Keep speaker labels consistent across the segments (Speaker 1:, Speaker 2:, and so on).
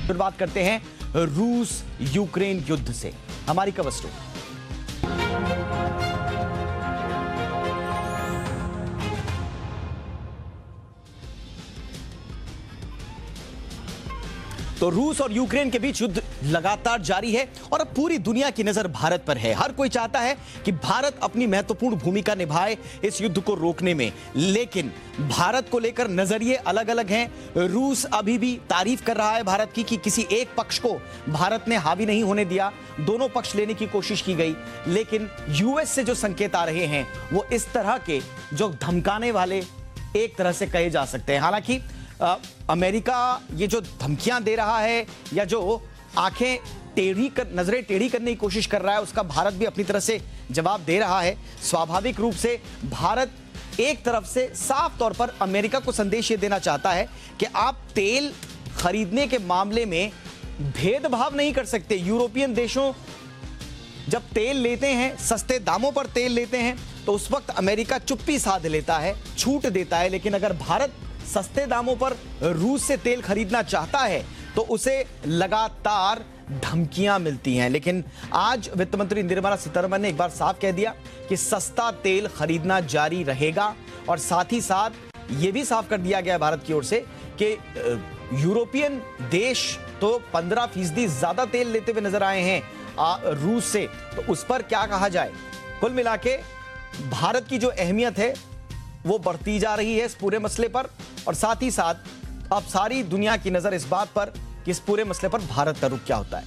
Speaker 1: फिर बात करते हैं रूस यूक्रेन युद्ध से। हमारी कवर स्टोरी। तो रूस और यूक्रेन के बीच युद्ध लगातार जारी है और अब पूरी दुनिया की नजर भारत पर है। हर कोई चाहता है कि भारत अपनी महत्वपूर्ण भूमिका निभाए इस युद्ध को रोकने में, लेकिन भारत को लेकर नजरिए अलग अलग हैं। रूस अभी भी तारीफ कर रहा है भारत की कि किसी एक पक्ष को भारत ने हावी नहीं होने दिया, दोनों पक्ष लेने की कोशिश की गई, लेकिन यूएस से जो संकेत आ रहे हैं वो इस तरह के जो धमकाने वाले एक तरह से कहे जा सकते हैं। हालांकि अमेरिका ये जो धमकियां दे रहा है या जो नजरें टेढ़ी करने की कोशिश कर रहा है, उसका भारत भी अपनी तरह से जवाब दे रहा है। स्वाभाविक रूप से भारत एक तरफ से साफ तौर पर अमेरिका को संदेश ये देना चाहता है कि आप तेल खरीदने के मामले में भेदभाव नहीं कर सकते। यूरोपियन देशों जब तेल लेते हैं, सस्ते दामों पर तेल लेते हैं, तो उस वक्त अमेरिका चुप्पी साध लेता है, छूट देता है। लेकिन अगर भारत सस्ते दामों पर रूस से तेल खरीदना चाहता है तो उसे लगातार धमकियां मिलती हैं। लेकिन आज वित्त मंत्री निर्मला सीतारमण ने एक बार साफ कह दिया कि सस्ता तेल खरीदना जारी रहेगा और साथ ही साथ यह भी साफ कर दिया गया भारत की ओर से कि यूरोपियन देश तो 15% ज्यादा तेल लेते हुए नजर आए हैं रूस से, तो उस पर क्या कहा जाए। कुल मिला के भारत की जो अहमियत है वो बढ़ती जा रही है इस पूरे मसले पर, और साथ ही साथ अब सारी दुनिया की नजर इस बात पर कि इस पूरे मसले पर भारत का रुख क्या होता है।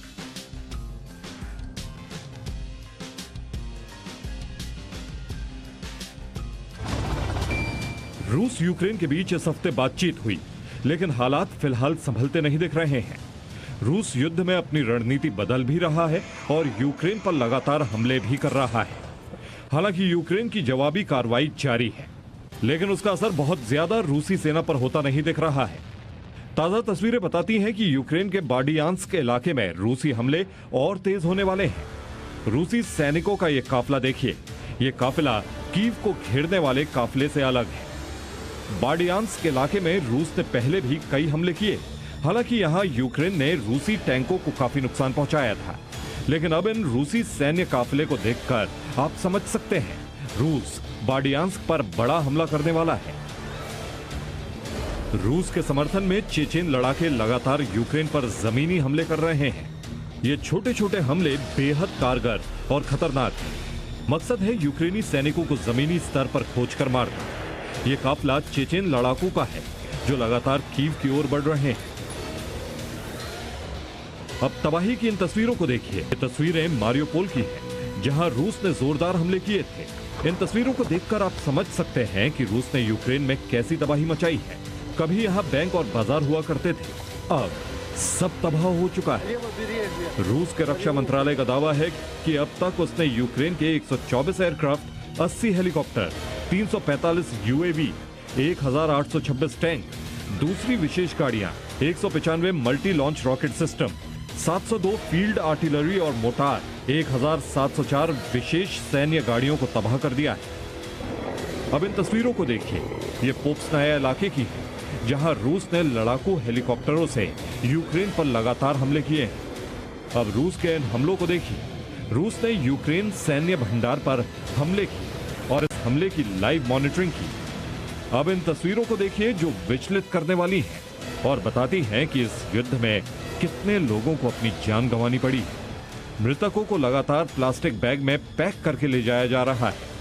Speaker 2: रूस यूक्रेन के बीच इस हफ्ते बातचीत हुई, लेकिन हालात फिलहाल संभलते नहीं दिख रहे हैं। रूस युद्ध में अपनी रणनीति बदल भी रहा है और यूक्रेन पर लगातार हमले भी कर रहा है। हालांकि यूक्रेन की जवाबी कार्रवाई जारी है, लेकिन उसका असर बहुत ज्यादा रूसी सेना पर होता नहीं दिख रहा है। ताजा तस्वीरें बताती हैं कि यूक्रेन के बार्डियांस्क के इलाके में रूसी हमले और तेज होने वाले हैं। रूसी सैनिकों का यह काफिला देखिए, यह काफिला कीव को घेरने वाले काफिले से अलग है। बार्डियांस्क के इलाके में रूस ने पहले भी कई हमले किए। हालांकि यहां यूक्रेन ने रूसी टैंकों को काफी नुकसान पहुंचाया था, लेकिन अब इन रूसी सैन्य काफिले को देखकर आप समझ सकते हैं रूस बार्डियांस्क पर बड़ा हमला करने वाला है। रूस के समर्थन में चेचेन लड़ाके लगातार यूक्रेन पर जमीनी हमले कर रहे हैं। ये छोटे छोटे हमले बेहद कारगर और खतरनाक हैं। मकसद है यूक्रेनी सैनिकों को जमीनी स्तर पर खोजकर मारना। ये काफिला चेचेन लड़ाकों का है जो लगातार कीव की ओर बढ़ रहे हैं। अब तबाही की इन तस्वीरों को देखिए। ये तस्वीरें मारियोपोल की हैं, जहां रूस ने जोरदार हमले किए थे। इन तस्वीरों को देखकर आप समझ सकते हैं कि रूस ने यूक्रेन में कैसी तबाही मचाई है। कभी यहाँ बैंक और बाजार हुआ करते थे, अब सब तबाह हो चुका है। रूस के रक्षा मंत्रालय का दावा है कि अब तक उसने यूक्रेन के 124 एयरक्राफ्ट, 80 हेलीकॉप्टर, 345 यूएवी, 1826 टैंक, दूसरी विशेष गाड़ियां, 195 multi launch rocket system, 702 field artillery और मोटार, 1704 विशेष सैन्य गाड़ियों को तबाह कर दिया है। अब इन तस्वीरों को देखिए, ये पोप्सनाया इलाके की है, जहां रूस ने लड़ाकू हेलीकॉप्टरों से यूक्रेन पर लगातार हमले किए हैं। अब रूस के इन हमलों को देखिए। रूस ने यूक्रेन सैन्य भंडार पर हमले किए और इस हमले की लाइव मॉनिटरिंग की। अब इन तस्वीरों को देखिए जो विचलित करने वाली हैं और बताती हैं कि इस युद्ध में कितने लोगों को अपनी जान गंवानी पड़ी। मृतकों को लगातार प्लास्टिक बैग में पैक करके ले जाया जा रहा है।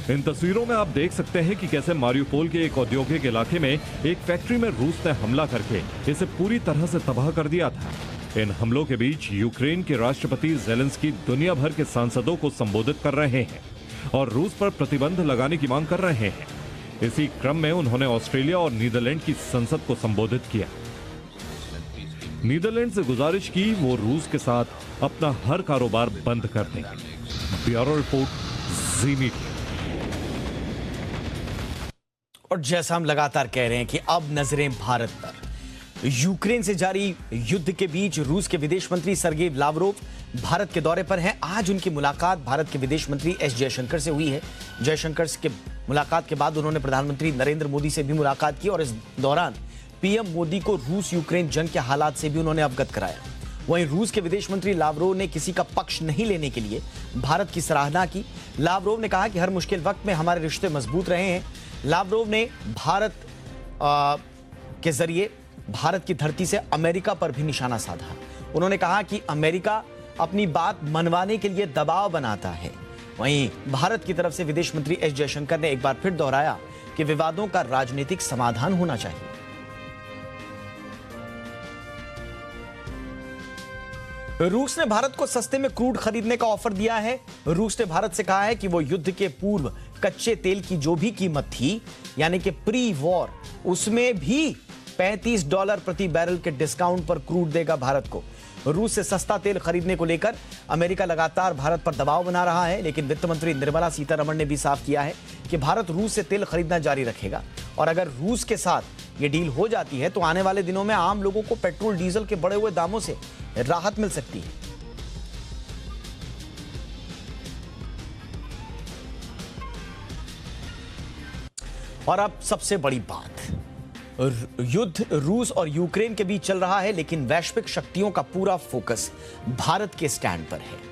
Speaker 2: इन तस्वीरों में आप देख सकते हैं कि कैसे मारियोपोल के एक औद्योगिक इलाके में एक फैक्ट्री में रूस ने हमला करके इसे पूरी तरह से तबाह कर दिया था। इन हमलों के बीच यूक्रेन के राष्ट्रपति ज़ेलेंस्की दुनिया भर के सांसदों को संबोधित कर रहे हैं और रूस पर प्रतिबंध लगाने की मांग कर रहे हैं। इसी क्रम में उन्होंने ऑस्ट्रेलिया और नीदरलैंड की संसद को संबोधित किया। नीदरलैंड से गुजारिश की वो रूस के साथ अपना हर कारोबार बंद कर दें। ब्यूरो रिपोर्ट, जी मीडिया।
Speaker 1: और जैसा हम लगातार कह रहे हैं कि अब नजरें भारत पर। यूक्रेन से जारी युद्ध के बीच रूस के विदेश मंत्री सर्गेई लावरोव भारत के दौरे पर हैं। आज उनकी मुलाकात भारत के विदेश मंत्री एस जयशंकर से हुई है। जयशंकर के मुलाकात के बाद उन्होंने प्रधानमंत्री नरेंद्र मोदी से भी मुलाकात की और इस दौरान पीएम मोदी को रूस यूक्रेन जंग के हालात से भी उन्होंने अवगत कराया। वहीं रूस के विदेश मंत्री लावरोव ने किसी का पक्ष नहीं लेने के लिए भारत की सराहना की। लावरोव ने कहा कि हर मुश्किल वक्त में हमारे रिश्ते मजबूत रहे हैं। लावरोव ने भारत के जरिए भारत की धरती से अमेरिका पर भी निशाना साधा। उन्होंने कहा कि अमेरिका अपनी बात मनवाने के लिए दबाव बनाता है। वहीं भारत की तरफ से विदेश मंत्री एस जयशंकर ने एक बार फिर दोहराया कि विवादों का राजनीतिक समाधान होना चाहिए। रूस ने भारत को सस्ते में क्रूड खरीदने का ऑफर दिया है। रूस ने भारत से कहा है कि वो युद्ध के पूर्व कच्चे तेल की जो भी कीमत थी, यानी कि प्री वॉर, उसमें भी $35 प्रति बैरल के डिस्काउंट पर क्रूड देगा भारत को। रूस से सस्ता तेल खरीदने को लेकर अमेरिका लगातार भारत पर दबाव बना रहा है, लेकिन वित्त मंत्री निर्मला सीतारमण ने भी साफ किया है कि भारत रूस से तेल खरीदना जारी रखेगा और अगर रूस के साथ ये डील हो जाती है तो आने वाले दिनों में आम लोगों को पेट्रोल डीजल के बढ़े हुए दामों से राहत मिल सकती है। और अब सबसे बड़ी बात, युद्ध रूस और यूक्रेन के बीच चल रहा है, लेकिन वैश्विक शक्तियों का पूरा फोकस भारत के स्टैंड पर है।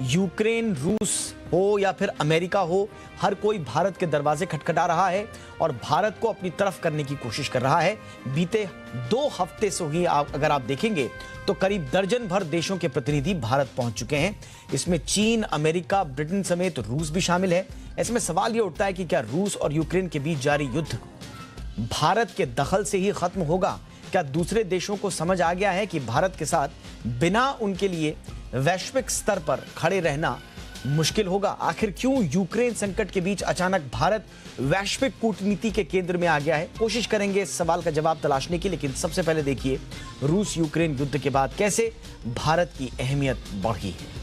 Speaker 1: यूक्रेन, रूस हो या फिर अमेरिका हो, हर कोई भारत के दरवाजे खटखटा रहा है और भारत को अपनी तरफ करने की कोशिश कर रहा है। बीते 2 हफ्ते से ही अगर आप देखेंगे तो करीब दर्जन भर देशों के प्रतिनिधि भारत पहुंच चुके हैं। इसमें चीन, अमेरिका, ब्रिटेन समेत रूस भी शामिल है। ऐसे में सवाल यह उठता है कि क्या रूस और यूक्रेन के बीच जारी युद्ध भारत के दखल से ही खत्म होगा? क्या दूसरे देशों को समझ आ गया है कि भारत के साथ बिना उनके लिए वैश्विक स्तर पर खड़े रहना मुश्किल होगा? आखिर क्यों यूक्रेन संकट के बीच अचानक भारत वैश्विक कूटनीति के केंद्र में आ गया है? कोशिश करेंगे इस सवाल का जवाब तलाशने की, लेकिन सबसे पहले देखिए रूस यूक्रेन युद्ध के बाद कैसे भारत की अहमियत बढ़ी है।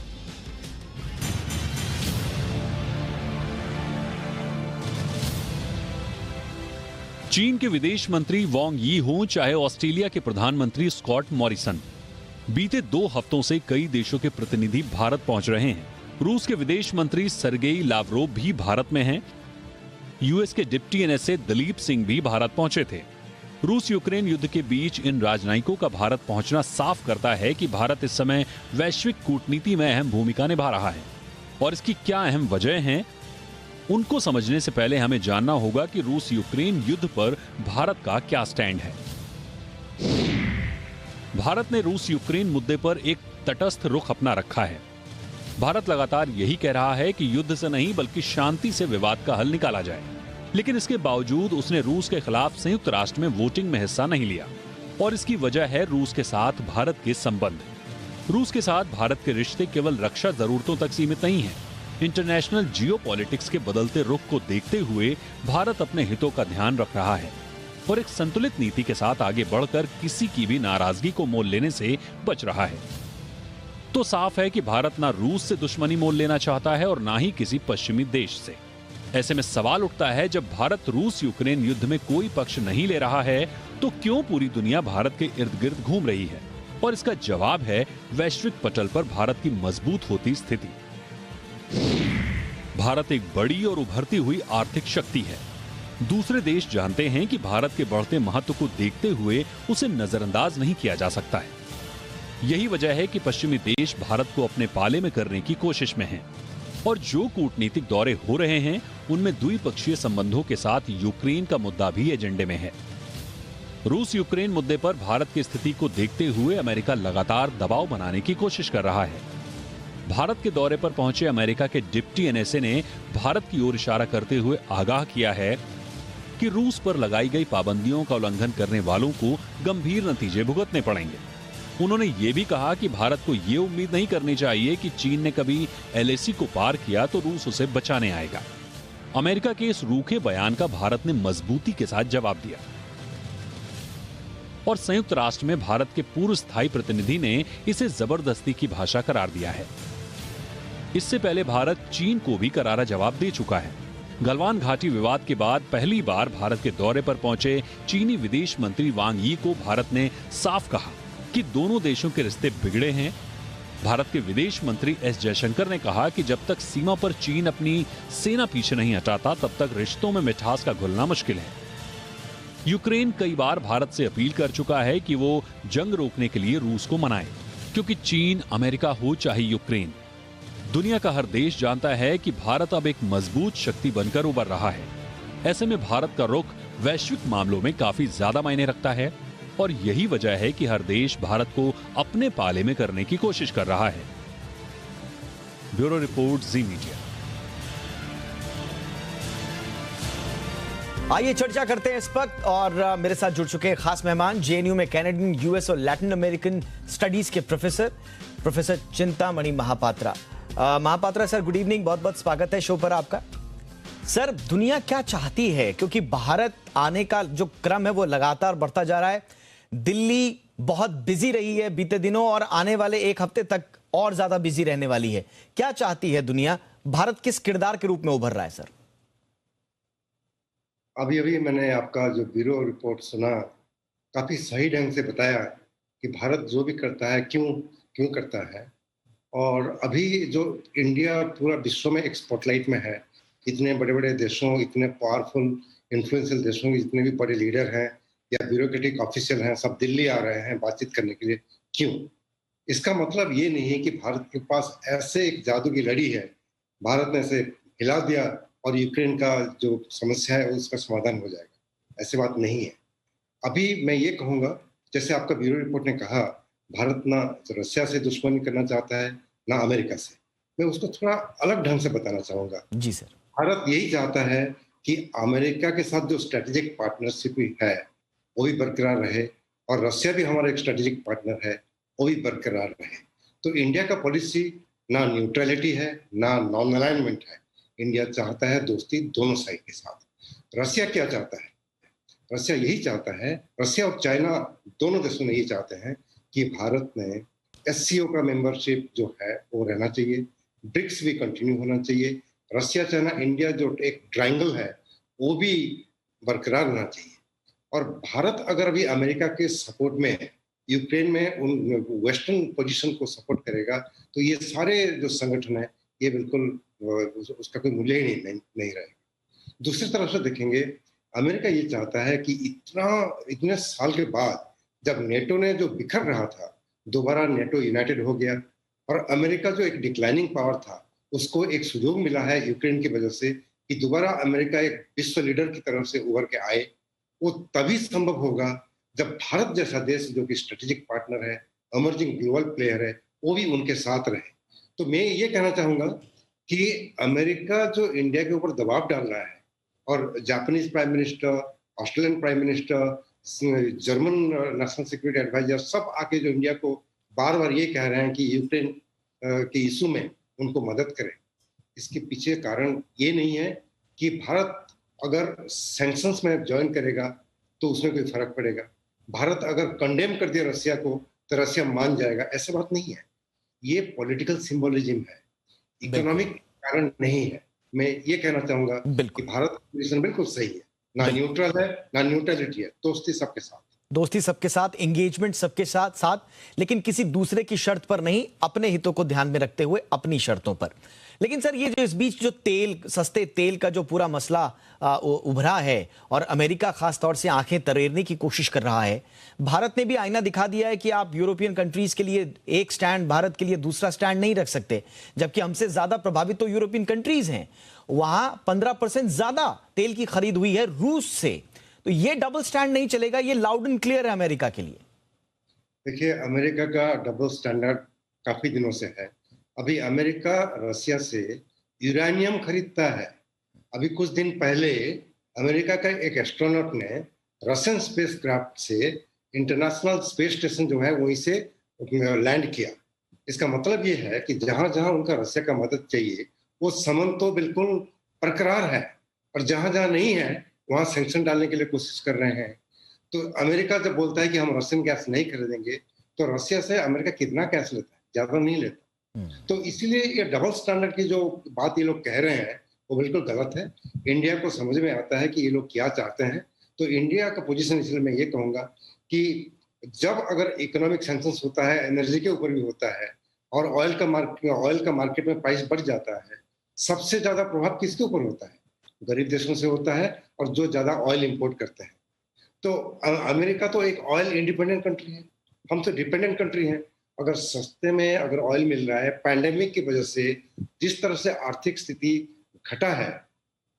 Speaker 3: चीन के विदेश मंत्री वांग यी हो चाहे ऑस्ट्रेलिया के प्रधानमंत्री स्कॉट मॉरिसन, बीते 2 हफ्तों से कई देशों के प्रतिनिधि भारत पहुंच रहे हैं। रूस के विदेश मंत्री सर्गेई लावरोव भी भारत में हैं। यूएस के डिप्टी एनएसए दलीप सिंह भी भारत पहुंचे थे। रूस यूक्रेन युद्ध के बीच इन राजनयिकों का भारत पहुंचना साफ करता है कि भारत इस समय वैश्विक कूटनीति में अहम भूमिका निभा रहा है। और इसकी क्या अहम वजह हैं, उनको समझने से पहले हमें जानना होगा कि रूस यूक्रेन युद्ध पर भारत का क्या स्टैंड है। भारत ने रूस यूक्रेन मुद्दे पर एक तटस्थ रुख अपना रखा है। भारत लगातार यही कह रहा है कि युद्ध से नहीं बल्कि शांति से विवाद का हल निकाला जाए, लेकिन इसके बावजूद उसने रूस के खिलाफ संयुक्त राष्ट्र में वोटिंग में हिस्सा नहीं लिया। और इसकी वजह है रूस के साथ भारत के संबंध। रूस के साथ भारत के रिश्ते केवल रक्षा जरूरतों तक सीमित नहीं है। इंटरनेशनल जियोपॉलिटिक्स के बदलते रुख को देखते हुए भारत अपने हितों का ध्यान रख रहा है और एक संतुलित नीति के साथ आगे बढ़कर किसी की भी नाराजगी को मोल लेने से बच रहा है। तो साफ है कि भारत ना रूस से दुश्मनी मोल लेना चाहता है और ना ही किसी पश्चिमी देश से। ऐसे में सवाल उठता है, जब भारत रूस यूक्रेन युद्ध में कोई पक्ष नहीं ले रहा है तो क्यों पूरी दुनिया भारत के इर्द गिर्द घूम रही है? और इसका जवाब है वैश्विक पटल पर भारत की मजबूत होती स्थिति। भारत एक बड़ी और उभरती हुई आर्थिक शक्ति है। दूसरे देश जानते हैं कि भारत के बढ़ते महत्व को देखते हुए उसे नजरअंदाज नहीं किया जा सकता है। यही वजह है कि पश्चिमी देश भारत को अपने पाले में करने की कोशिश में हैं। और जो कूटनीतिक दौरे हो रहे हैं उनमें द्विपक्षीय संबंधों के साथ यूक्रेन का मुद्दा भी एजेंडे में है। रूस यूक्रेन मुद्दे पर भारत की स्थिति को देखते हुए अमेरिका लगातार दबाव बनाने की कोशिश कर रहा है। भारत के दौरे पर पहुंचे अमेरिका के डिप्टी एनएसए ने भारत की ओर इशारा करते हुए आगाह किया है कि रूस पर लगाई गई पाबंदियों का उल्लंघन करने वालों को गंभीर नतीजे भुगतने पड़ेंगे। उन्होंने ये भी कहा कि भारत को ये उम्मीद नहीं करनी चाहिए कि चीन ने कभी एलएसी को पार किया तो रूस उसे बचाने आएगा। अमेरिका के इस रूखे बयान का भारत ने मजबूती के साथ जवाब दिया और संयुक्त राष्ट्र में भारत के पूर्व स्थायी प्रतिनिधि ने इसे जबरदस्ती की भाषा करार दिया है। इससे पहले भारत चीन को भी करारा जवाब दे चुका है। गलवान घाटी विवाद के बाद पहली बार भारत के दौरे पर पहुंचे चीनी विदेश मंत्री वांग यी को भारत ने साफ कहा कि दोनों देशों के रिश्ते बिगड़े हैं। भारत के विदेश मंत्री एस जयशंकर ने कहा कि जब तक सीमा पर चीन अपनी सेना पीछे नहीं हटाता तब तक रिश्तों में मिठास का घुलना मुश्किल है। यूक्रेन कई बार भारत से अपील कर चुका है कि वो जंग रोकने के लिए रूस को मनाए, क्योंकि चीन अमेरिका हो चाहे यूक्रेन, दुनिया का हर देश जानता है कि भारत अब एक मजबूत शक्ति बनकर उभर रहा है। ऐसे में भारत का रुख वैश्विक मामलों में काफी ज्यादा मायने रखता है और यही वजह है कि हर देश भारत को अपने पाले में करने की कोशिश कर रहा है। ब्यूरो रिपोर्ट, जी मीडिया।
Speaker 1: आइए चर्चा करते हैं इस वक्त, और मेरे साथ जुड़ चुके हैं खास मेहमान, जेएनयू में कैनेडियन, यूएस और लैटिन अमेरिकन स्टडीज के professor Chintamani Mahapatra. Mahapatra sir, good evening, बहुत बहुत स्वागत है शो पर आपका। सर, दुनिया क्या चाहती है, क्योंकि भारत आने का जो क्रम है वो लगातार बढ़ता जा रहा है। दिल्ली बहुत बिजी रही है बीते दिनों और आने वाले एक हफ्ते तक और ज्यादा बिजी रहने वाली है। क्या चाहती है दुनिया, भारत किस किरदार के रूप में उभर रहा है सर?
Speaker 4: अभी अभी मैंने आपका जो ब्यूरो रिपोर्ट सुना, काफी सही ढंग से बताया कि भारत जो भी करता है क्यों करता है। और अभी जो इंडिया पूरा विश्व में एक स्पॉटलाइट में है, इतने बड़े बड़े देशों, इतने पावरफुल इन्फ्लुएंशियल देशों के जितने भी बड़े लीडर हैं या ब्यूरोक्रेटिक ऑफिशियल हैं, सब दिल्ली आ रहे हैं बातचीत करने के लिए। क्यों? इसका मतलब ये नहीं है कि भारत के पास ऐसे एक जादू की लड़ी है, भारत ने इसे हिला दिया और यूक्रेन का जो समस्या है उसका समाधान हो जाएगा। ऐसी बात नहीं है। अभी मैं ये कहूँगा, जैसे आपका ब्यूरो रिपोर्ट ने कहा, भारत ना रशिया से दुश्मनी करना चाहता है ना अमेरिका से। मैं उसको थोड़ा अलग ढंग से बताना चाहूँगा।
Speaker 1: जी सर।
Speaker 4: भारत यही चाहता है कि अमेरिका के साथ जो स्ट्रेटेजिक पार्टनरशिप है वो भी बरकरार रहे, और रशिया भी हमारा एक स्ट्रेटेजिक पार्टनर है, वो भी बरकरार रहे। तो इंडिया का पॉलिसी ना न्यूट्रलिटी है ना नॉन अलाइनमेंट है। इंडिया चाहता है दोस्ती दोनों साइड के साथ। रशिया क्या चाहता है? रशिया यही चाहता है, रशिया और चाइना दोनों देशों ने यही चाहते हैं कि भारत ने एससीओ का मेंबरशिप जो है वो रहना चाहिए, ब्रिक्स भी कंटिन्यू होना चाहिए, रशिया चाइना इंडिया जो एक ट्रायंगल है वो भी बरकरार रहना चाहिए। और भारत अगर अभी अमेरिका के सपोर्ट में यूक्रेन में उन वेस्टर्न पोजीशन को सपोर्ट करेगा तो ये सारे जो संगठन है ये बिल्कुल उसका कोई मूल्य ही नहीं रहेगा। दूसरी तरफ से देखेंगे, अमेरिका ये चाहता है कि इतने साल के बाद जब नेटो ने जो बिखर रहा था, दोबारा नेटो यूनाइटेड हो गया, और अमेरिका जो एक डिक्लाइनिंग पावर था उसको एक सुयोग मिला है यूक्रेन की वजह से कि दोबारा अमेरिका एक विश्व लीडर की तरफ से उभर के आए। वो तभी संभव होगा जब भारत जैसा देश जो कि स्ट्रेटेजिक पार्टनर है, इमर्जिंग ग्लोबल प्लेयर है, वो भी उनके साथ रहे। तो मैं ये कहना चाहूंगा कि अमेरिका जो इंडिया के ऊपर दबाव डाल रहा है, और Japanese prime minister, Australian prime minister, German national security adviser सब आके जो इंडिया को बार बार ये कह रहे हैं कि यूक्रेन के इशू में उनको मदद करें, इसके पीछे कारण ये नहीं है कि भारत अगर सैंक्शंस में ज्वाइन करेगा तो उसमें कोई फर्क पड़ेगा। भारत अगर कंडेम कर दिया रशिया को तो रशिया मान जाएगा, ऐसा बात नहीं है। ये पॉलिटिकल सिंबोलिज्म है, इकोनॉमिक कारण नहीं है। मैं ये कहना चाहूंगा कि भारत की पोजीशन बिल्कुल सही है, ना न्यूट्रल है ना न्यूट्रलिटी है, दोस्ती सबके साथ,
Speaker 1: दोस्ती सबके साथ, एंगेजमेंट सबके साथ, लेकिन किसी दूसरे की शर्त पर नहीं, अपने हितों को ध्यान में रखते हुए अपनी शर्तों पर। लेकिन सर, ये जो इस बीच जो सस्ते तेल का जो पूरा मसला उभरा है और अमेरिका खास तौर से आंखें तरेरने की कोशिश कर रहा है, भारत ने भी आईना दिखा दिया है कि आप यूरोपियन कंट्रीज के लिए एक स्टैंड, भारत के लिए दूसरा स्टैंड नहीं रख सकते, जबकि हमसे ज्यादा प्रभावित तो यूरोपियन कंट्रीज हैं। वहां 15% ज्यादा तेल की खरीद हुई है रूस से। तो ये डबल स्टैंड नहीं चलेगा, ये लाउड एंड क्लियर है अमेरिका के लिए।
Speaker 4: देखिए, अमेरिका का डबल स्टैंडर्ड काफी दिनों से है। अभी अमेरिका रशिया से यूरेनियम खरीदता है। अभी कुछ दिन पहले अमेरिका का एक एस्ट्रोनॉट ने रशियन स्पेसक्राफ्ट से इंटरनेशनल स्पेस स्टेशन जो है वहीं से लैंड किया। इसका मतलब ये है कि जहां जहां उनका रशिया का मदद चाहिए वो संबंध तो बिल्कुल बरकरार है, और जहां जहां नहीं है वहां सैंक्शन डालने के लिए कोशिश कर रहे हैं। तो अमेरिका जब बोलता है कि हम रशियन गैस नहीं खरीदेंगे, तो रशिया से अमेरिका कितना गैस लेता है? ज्यादा नहीं लेता। तो इसीलिए ये डबल स्टैंडर्ड की जो बात ये लोग कह रहे हैं वो बिल्कुल गलत है। इंडिया को समझ में आता है कि ये लोग क्या चाहते हैं। तो इंडिया का पोजीशन इसलिए मैं ये कहूँगा कि जब अगर इकोनॉमिक सैंक्शंस होता है, एनर्जी के ऊपर भी होता है, और ऑयल का मार्केट में प्राइस बढ़ जाता है, सबसे ज्यादा प्रभाव किसके ऊपर होता है? गरीब देशों से होता है, और जो ज्यादा ऑयल इंपोर्ट करते हैं। तो अमेरिका तो एक ऑयल इंडिपेंडेंट कंट्री है, हम तो डिपेंडेंट कंट्री हैं। अगर सस्ते में अगर ऑयल मिल रहा है, पैंडेमिक की वजह से जिस तरह से आर्थिक स्थिति घटा है,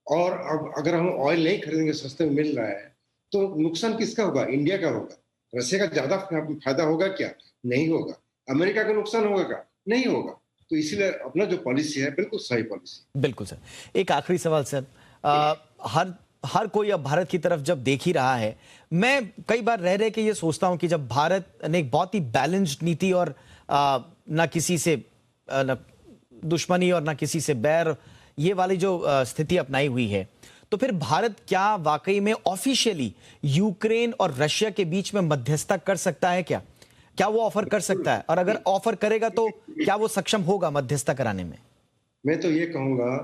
Speaker 4: और अब अगर हम ऑयल नहीं खरीदेंगे, सस्ते में मिल रहा है, तो नुकसान किसका होगा? इंडिया का होगा। रशिया का ज्यादा फायदा होगा क्या? नहीं होगा। अमेरिका का नुकसान होगा क्या? नहीं होगा। तो इसीलिए अपना जो पॉलिसी है बिल्कुल सही पॉलिसी।
Speaker 1: बिल्कुल सर। एक आखिरी सवाल सर, हर कोई अब भारत की तरफ जब देख ही रहा है, मैं कई बार रह के ये सोचता हूं कि जब भारत ने एक बहुत ही बैलेंस्ड नीति और ना किसी से ना दुश्मनी और ना किसी से बैर, ये वाली जो स्थिति अपनाई हुई है, तो फिर भारत क्या वाकई में ऑफिशियली यूक्रेन और रशिया के बीच में मध्यस्थता कर सकता है? क्या वो ऑफर कर सकता है? और अगर ऑफर करेगा तो क्या वो सक्षम होगा मध्यस्थता कराने में?
Speaker 4: मैं तो ये कहूंगा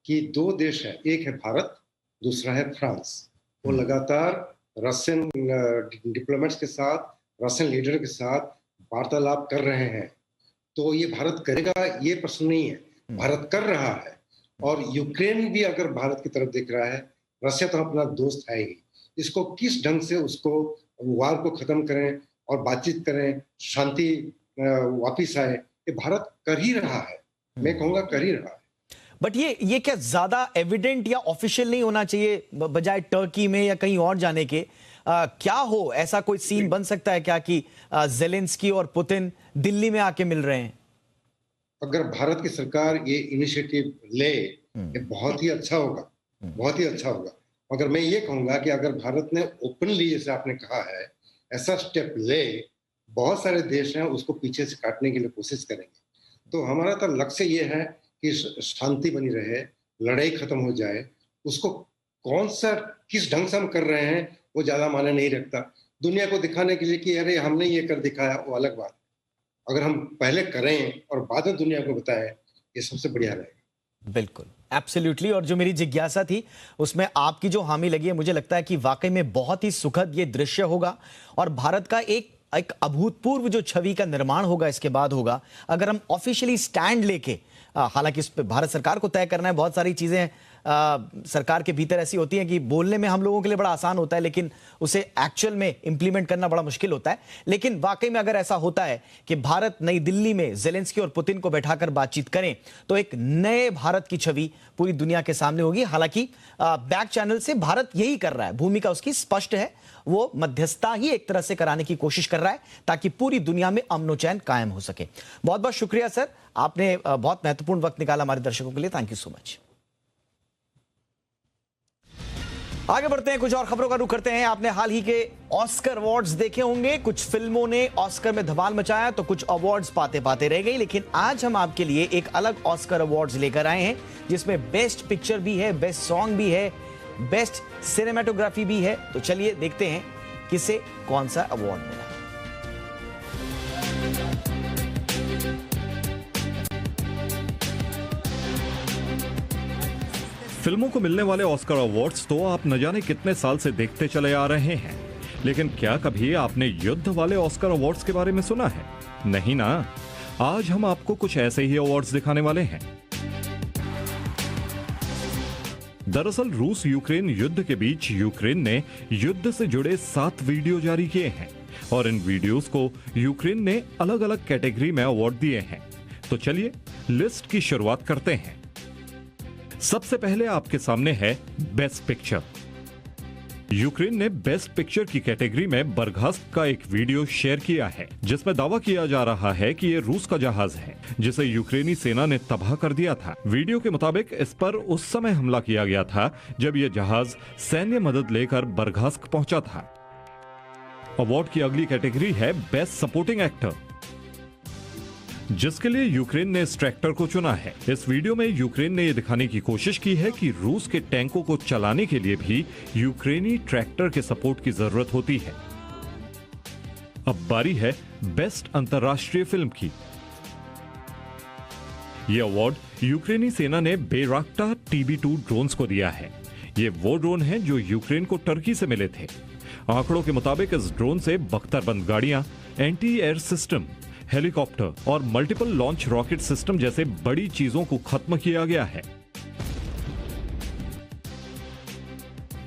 Speaker 4: कि दो देश है, एक है भारत, दूसरा है फ्रांस। वो लगातार रशियन डिप्लोमेट्स के साथ, रशियन लीडर के साथ वार्तालाप कर रहे हैं। तो ये भारत करेगा ये प्रश्न नहीं है, भारत कर रहा है। और यूक्रेन भी अगर भारत की तरफ देख रहा है, रशिया तो अपना दोस्त है ही। इसको किस ढंग से उसको वार को खत्म करें और बातचीत करें, शांति वापिस आए, ये भारत कर ही रहा है। मैं कहूंगा कर ही रहा है।
Speaker 1: बट ये क्या ज्यादा एविडेंट या ऑफिशियल नहीं होना चाहिए बजाय टर्की में या कहीं और जाने के? क्या हो, ऐसा कोई सीन बन सकता है क्या कि जेलेंस्की और पुतिन दिल्ली में आके मिल रहे हैं?
Speaker 4: अगर भारत की सरकार ये इनिशिएटिव ले, ये बहुत ही अच्छा होगा, बहुत ही अच्छा होगा। मगर मैं ये कहूंगा कि अगर भारत ने ओपनली, जैसे आपने कहा है, ऐसा स्टेप ले, बहुत सारे देश हैं उसको पीछे से काटने के लिए कोशिश करेंगे। तो हमारा तो लक्ष्य ये है कि शांति बनी रहे, लड़ाई खत्म हो जाए। उसको कौन सा किस ढंग से हम कर रहे हैं वो ज्यादा मायने नहीं रखता। दुनिया को दिखाने के लिए कि अरे हमने ये कर दिखाया, वो अलग बात। अगर हम पहले करें और बाद में दुनिया को बताएं, ये सबसे बढ़िया रहेगा।
Speaker 1: बिल्कुल, एब्सोल्युटली। और जो मेरी जिज्ञासा थी उसमें आपकी जो हामी लगी है, मुझे लगता है कि वाकई में बहुत ही सुखद ये दृश्य होगा और भारत का एक अभूतपूर्व जो छवि का निर्माण होगा इसके बाद होगा, अगर हम ऑफिशियली स्टैंड लेके, हालांकि इस पे भारत सरकार को तय करना है। बहुत सारी चीजें सरकार के भीतर ऐसी होती हैं कि बोलने में हम लोगों के लिए बड़ा आसान होता है, लेकिन उसे एक्चुअल में इंप्लीमेंट करना बड़ा मुश्किल होता है। लेकिन वाकई में अगर ऐसा होता है कि भारत नई दिल्ली में जेलेंस्की और पुतिन को बैठाकर बातचीत करें, तो एक नए भारत की छवि पूरी दुनिया के सामने होगी। हालांकि बैक चैनल से भारत यही कर रहा है, भूमिका उसकी स्पष्ट है, वो मध्यस्थता ही एक तरह से कराने की कोशिश कर रहा है ताकि पूरी दुनिया में अमन और चैन कायम हो सके। बहुत बहुत शुक्रिया सर, आपने बहुत महत्वपूर्ण वक्त निकाला हमारे दर्शकों के लिए। Thank you so much. आगे बढ़ते हैं, कुछ और खबरों का रुख करते हैं। आपने हाल ही के ऑस्कर अवार्ड्स देखे होंगे। कुछ फिल्मों ने ऑस्कर में धमाल मचाया तो कुछ अवार्ड्स पाते पाते रह गई, लेकिन आज हम आपके लिए एक अलग ऑस्कर अवार्ड्स लेकर आए हैं जिसमें बेस्ट पिक्चर भी है, बेस्ट सॉन्ग भी है, बेस्ट सिनेमेटोग्राफी भी है। तो चलिए देखते हैं किसे कौन सा अवार्ड मिला।
Speaker 2: फिल्मों को मिलने वाले ऑस्कर अवार्ड्स तो आप न जाने कितने साल से देखते चले आ रहे हैं, लेकिन क्या कभी आपने युद्ध वाले ऑस्कर अवार्ड्स के बारे में सुना है? नहीं ना। आज हम आपको कुछ ऐसे ही अवार्ड्स दिखाने वाले हैं। दरअसल रूस यूक्रेन युद्ध के बीच यूक्रेन ने युद्ध से जुड़े 7 वीडियो जारी किए हैं और इन वीडियोस को यूक्रेन ने अलग अलग कैटेगरी में अवार्ड दिए हैं। तो चलिए लिस्ट की शुरुआत करते हैं। सबसे पहले आपके सामने है बेस्ट पिक्चर। यूक्रेन ने बेस्ट पिक्चर की कैटेगरी में बरगास्क का एक वीडियो शेयर किया है जिसमें दावा किया जा रहा है कि ये रूस का जहाज है जिसे यूक्रेनी सेना ने तबाह कर दिया था। वीडियो के मुताबिक इस पर उस समय हमला किया गया था जब यह जहाज सैन्य मदद लेकर बरगास्क पहुंचा था। अवार्ड की अगली कैटेगरी है बेस्ट सपोर्टिंग एक्टर, जिसके लिए यूक्रेन ने इस ट्रैक्टर को चुना है। इस वीडियो में यूक्रेन ने यह दिखाने की कोशिश की है कि रूस के टैंकों को चलाने के लिए भी यूक्रेनी ट्रैक्टर के सपोर्ट की जरूरत होती है। अब बारी है बेस्ट अंतर्राष्ट्रीय फिल्म की। ये अवार्ड यूक्रेनी सेना ने बेराक्टा TB2 ड्रोन्स को दिया है। ये वो ड्रोन हैं जो यूक्रेन को टर्की से मिले थे। आंकड़ों के मुताबिक इस ड्रोन से बख्तरबंद गाड़ियां, एंटी एयर सिस्टम, हेलीकॉप्टर और मल्टीपल लॉन्च रॉकेट सिस्टम जैसे बड़ी चीजों को खत्म किया गया है।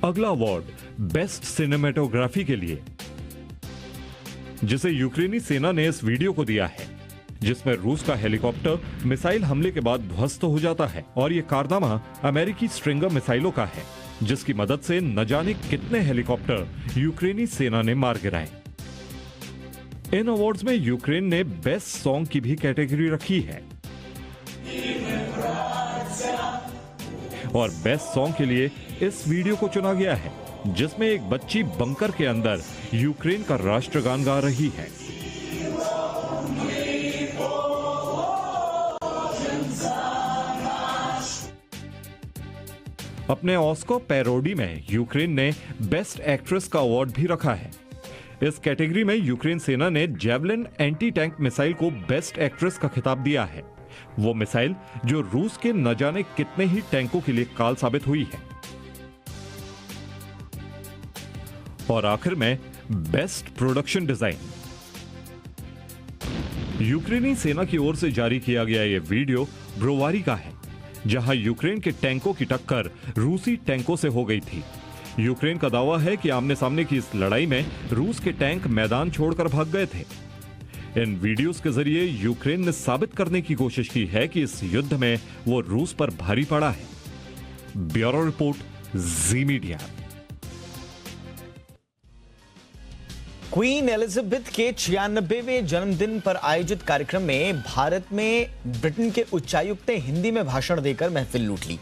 Speaker 2: अगला अवार्ड बेस्ट सिनेमेटोग्राफी के लिए, जिसे यूक्रेनी सेना ने इस वीडियो को दिया है जिसमें रूस का हेलीकॉप्टर मिसाइल हमले के बाद ध्वस्त हो जाता है। और यह कारनामा अमेरिकी स्ट्रिंगर मिसाइलों का है जिसकी मदद से न जाने कितने हेलीकॉप्टर यूक्रेनी सेना ने मार गिराए। इन अवार्ड्स में यूक्रेन ने बेस्ट सॉन्ग की भी कैटेगरी रखी है और बेस्ट सॉन्ग के लिए इस वीडियो को चुना गया है जिसमें एक बच्ची बंकर के अंदर यूक्रेन का राष्ट्रगान गा रही है। अपने ऑस्कर पैरोडी में यूक्रेन ने बेस्ट एक्ट्रेस का अवार्ड भी रखा है। इस कैटेगरी में यूक्रेन सेना ने जेवलिन एंटी टैंक मिसाइल को बेस्ट एक्ट्रेस का खिताब दिया है, वो मिसाइल जो रूस के न जाने कितने ही टैंकों के लिए काल साबित हुई है। और आखिर में बेस्ट प्रोडक्शन डिजाइन। यूक्रेनी सेना की ओर से जारी किया गया यह वीडियो ब्रोवारी का है जहां यूक्रेन के टैंकों की टक्कर रूसी टैंकों से हो गई थी। यूक्रेन का दावा है कि आमने सामने की इस लड़ाई में रूस के टैंक मैदान छोड़कर भाग गए थे। इन वीडियोस के जरिए यूक्रेन ने साबित करने की कोशिश की है कि इस युद्ध में वो रूस पर भारी पड़ा है। ब्यूरो रिपोर्ट, जी मीडिया।
Speaker 1: क्वीन एलिजाबेथ के 96वें जन्मदिन पर आयोजित कार्यक्रम में भारत में ब्रिटेन के उच्चायुक्त ने हिंदी में भाषण देकर महफिल लूट ली।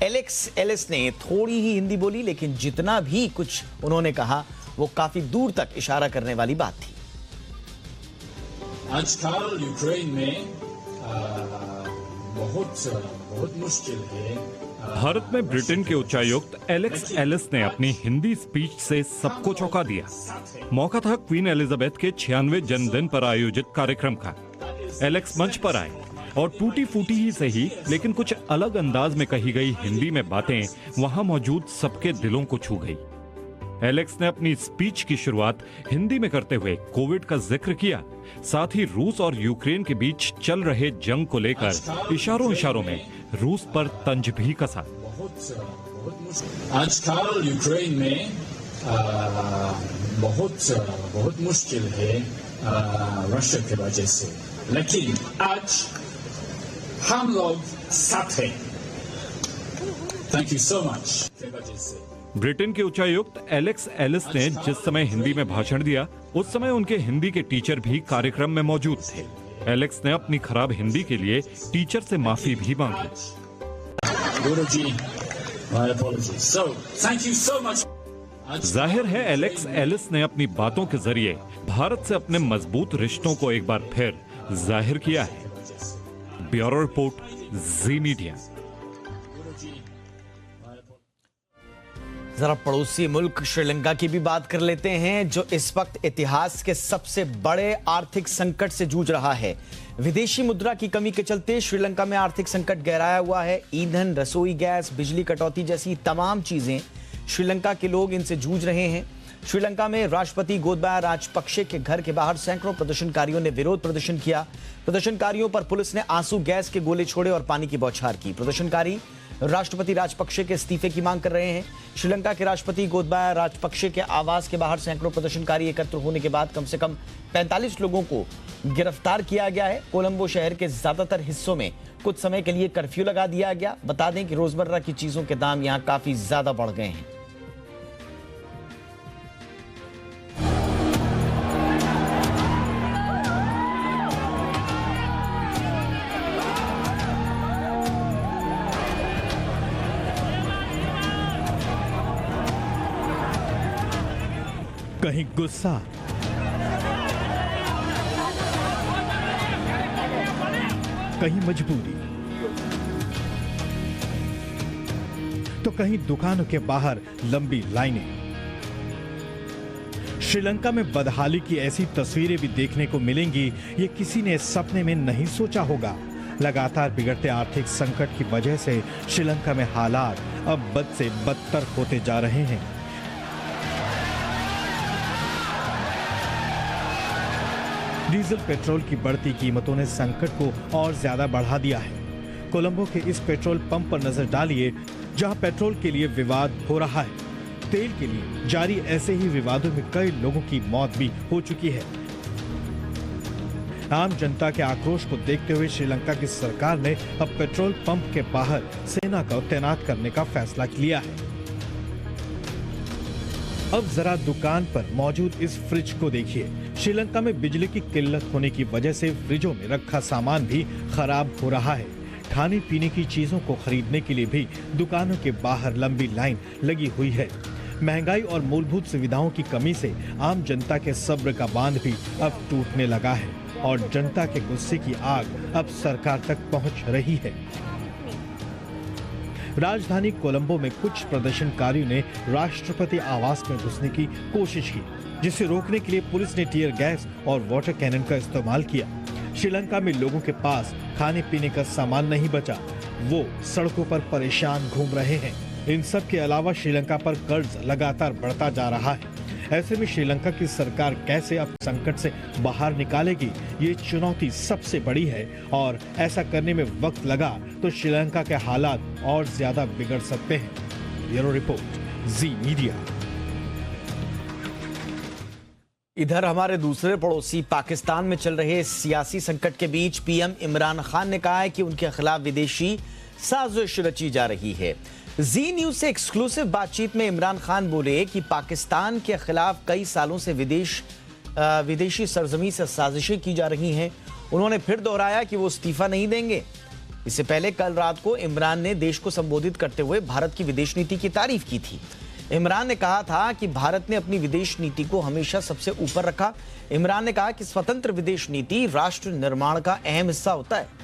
Speaker 1: एलेक्स एलिस ने थोड़ी ही हिंदी बोली, लेकिन जितना भी कुछ उन्होंने कहा वो काफी दूर तक इशारा करने वाली बात थी।
Speaker 5: आजकल यूक्रेन में बहुत मुश्किल है।
Speaker 2: भारत में ब्रिटेन के उच्चायुक्त एलेक्स एलिस ने अपनी हिंदी स्पीच से सबको चौंका दिया। मौका था क्वीन एलिजाबेथ के 96वें जन्मदिन पर आयोजित कार्यक्रम का। एलेक्स मंच पर आए और टूटी फूटी ही सही लेकिन कुछ अलग अंदाज में कही गई हिंदी में बातें वहां मौजूद सबके दिलों को छू गई। एलेक्स ने अपनी स्पीच की शुरुआत हिंदी में करते हुए कोविड का जिक्र किया, साथ ही रूस और यूक्रेन के बीच चल रहे जंग को लेकर इशारों में रूस पर तंज भी कसा।
Speaker 5: आजकल यूक्रेन में बहुत मुश्किल है रशिया की वजह से, लेकिन आज हम लोग साथ हैं। Thank you so much.
Speaker 2: Britain के उच्चायुक्त एलेक्स एलिस ने जिस समय हिंदी में भाषण दिया उस समय उनके हिंदी के टीचर भी कार्यक्रम में मौजूद थे। एलेक्स ने अपनी खराब हिंदी के लिए टीचर से माफी भी मांगी।
Speaker 5: गुरुजी, my apologies. So, thank you so much.
Speaker 2: जाहिर है एलेक्स एलिस ने अपनी बातों के जरिए भारत से अपने मजबूत रिश्तों को एक बार फिर जाहिर किया है। ब्यूरो रिपोर्ट, जी मीडिया।
Speaker 1: जरा पड़ोसी मुल्क श्रीलंका की भी बात कर लेते हैं, जो इस वक्त इतिहास के सबसे बड़े आर्थिक संकट से जूझ रहा है। विदेशी मुद्रा की कमी के चलते श्रीलंका में आर्थिक संकट गहराया हुआ है। ईंधन, रसोई गैस, बिजली कटौती जैसी तमाम चीजें श्रीलंका के लोग इनसे जूझ रहे हैं। श्रीलंका में राष्ट्रपति गोतबाया राजपक्षे के घर के बाहर सैकड़ों प्रदर्शनकारियों ने विरोध प्रदर्शन किया। प्रदर्शनकारियों पर पुलिस ने आंसू गैस के गोले छोड़े और पानी की बौछार की। प्रदर्शनकारी राष्ट्रपति राजपक्षे के इस्तीफे की मांग कर रहे हैं। श्रीलंका के राष्ट्रपति गोतबाया राजपक्षे के आवास के बाहर सैकड़ों प्रदर्शनकारी एकत्र होने के बाद कम से कम 45 लोगों को गिरफ्तार किया गया है। कोलंबो शहर के ज्यादातर हिस्सों में कुछ समय के लिए कर्फ्यू लगा दिया गया। बता दें कि रोजमर्रा की चीजों के दाम यहां काफी ज्यादा बढ़ गए हैं।
Speaker 6: कहीं गुस्सा, कहीं मजबूरी, तो कहीं दुकानों के बाहर लंबी लाइनें। श्रीलंका में बदहाली की ऐसी तस्वीरें भी देखने को मिलेंगी, ये किसी ने सपने में नहीं सोचा होगा। लगातार बिगड़ते आर्थिक संकट की वजह से श्रीलंका में हालात अब बद से बदतर होते जा रहे हैं। डीजल पेट्रोल की बढ़ती कीमतों ने संकट को और ज्यादा बढ़ा दिया है। कोलंबो के इस पेट्रोल पंप पर नजर डालिए, जहां पेट्रोल के लिए विवाद हो रहा है। तेल के लिए जारी ऐसे ही विवादों में कई लोगों की मौत भी हो चुकी है। आम जनता के आक्रोश को देखते हुए श्रीलंका की सरकार ने अब पेट्रोल पंप के बाहर सेना को तैनात करने का फैसला लिया है। अब जरा दुकान पर मौजूद इस फ्रिज को देखिए। श्रीलंका में बिजली की किल्लत होने की वजह से फ्रिजों में रखा सामान भी खराब हो रहा है। खाने पीने की चीजों को खरीदने के लिए भी दुकानों के बाहर लंबी लाइन लगी हुई है। महंगाई और मूलभूत सुविधाओं की कमी से आम जनता के सब्र का बांध भी अब टूटने लगा है और जनता के गुस्से की आग अब सरकार तक पहुंच रही है। राजधानी कोलंबो में कुछ प्रदर्शनकारियों ने राष्ट्रपति आवास में घुसने की कोशिश की, जिसे रोकने के लिए पुलिस ने टीयर गैस और वाटर कैनन का इस्तेमाल किया। श्रीलंका में लोगों के पास खाने पीने का सामान नहीं बचा, वो सड़कों पर परेशान घूम रहे हैं। इन सब के अलावा श्रीलंका पर कर्ज लगातार बढ़ता जा रहा है। ऐसे में श्रीलंका की सरकार कैसे अब संकट से बाहर निकालेगी, ये चुनौती सबसे बड़ी है और ऐसा करने में वक्त लगा तो श्रीलंका के हालात और ज्यादा बिगड़ सकते हैं। ब्यूरो रिपोर्ट, जी मीडिया।
Speaker 1: इधर हमारे दूसरे पड़ोसी पाकिस्तान में चल रहे सियासी संकट के बीच पीएम इमरान खान ने कहा है कि उनके खिलाफ विदेशी साजिश रची जा रही है। जी न्यूज से एक्सक्लूसिव बातचीत में इमरान खान बोले कि पाकिस्तान के खिलाफ कई सालों से विदेशी सरजमी से साजिशें की जा रही हैं। उन्होंने फिर दोहराया कि वो इस्तीफा नहीं देंगे। इससे पहले कल रात को इमरान ने देश को संबोधित करते हुए भारत की विदेश नीति की तारीफ की थी। इमरान ने कहा था कि भारत ने अपनी विदेश नीति को हमेशा सबसे ऊपर रखा। इमरान ने कहा कि स्वतंत्र विदेश नीति राष्ट्र निर्माण का अहम हिस्सा होता है।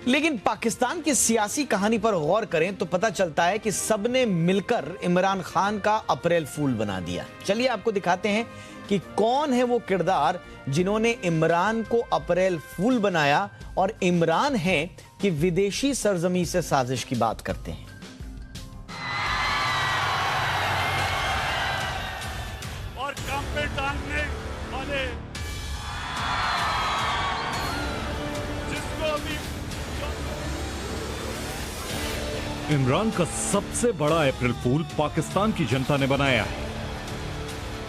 Speaker 1: लेकिन पाकिस्तान की सियासी कहानी पर गौर करें तो पता चलता है कि सबने मिलकर इमरान खान का अप्रैल फूल बना दिया। चलिए आपको दिखाते हैं कि कौन है वो किरदार जिन्होंने इमरान को अप्रैल फूल बनाया और इमरान है कि विदेशी सरजमी से साजिश की बात करते हैं।
Speaker 7: और काम पे टांगने वाले जिसको अभी
Speaker 2: इमरान का सबसे बड़ा अप्रैल फूल पाकिस्तान की जनता ने बनाया है।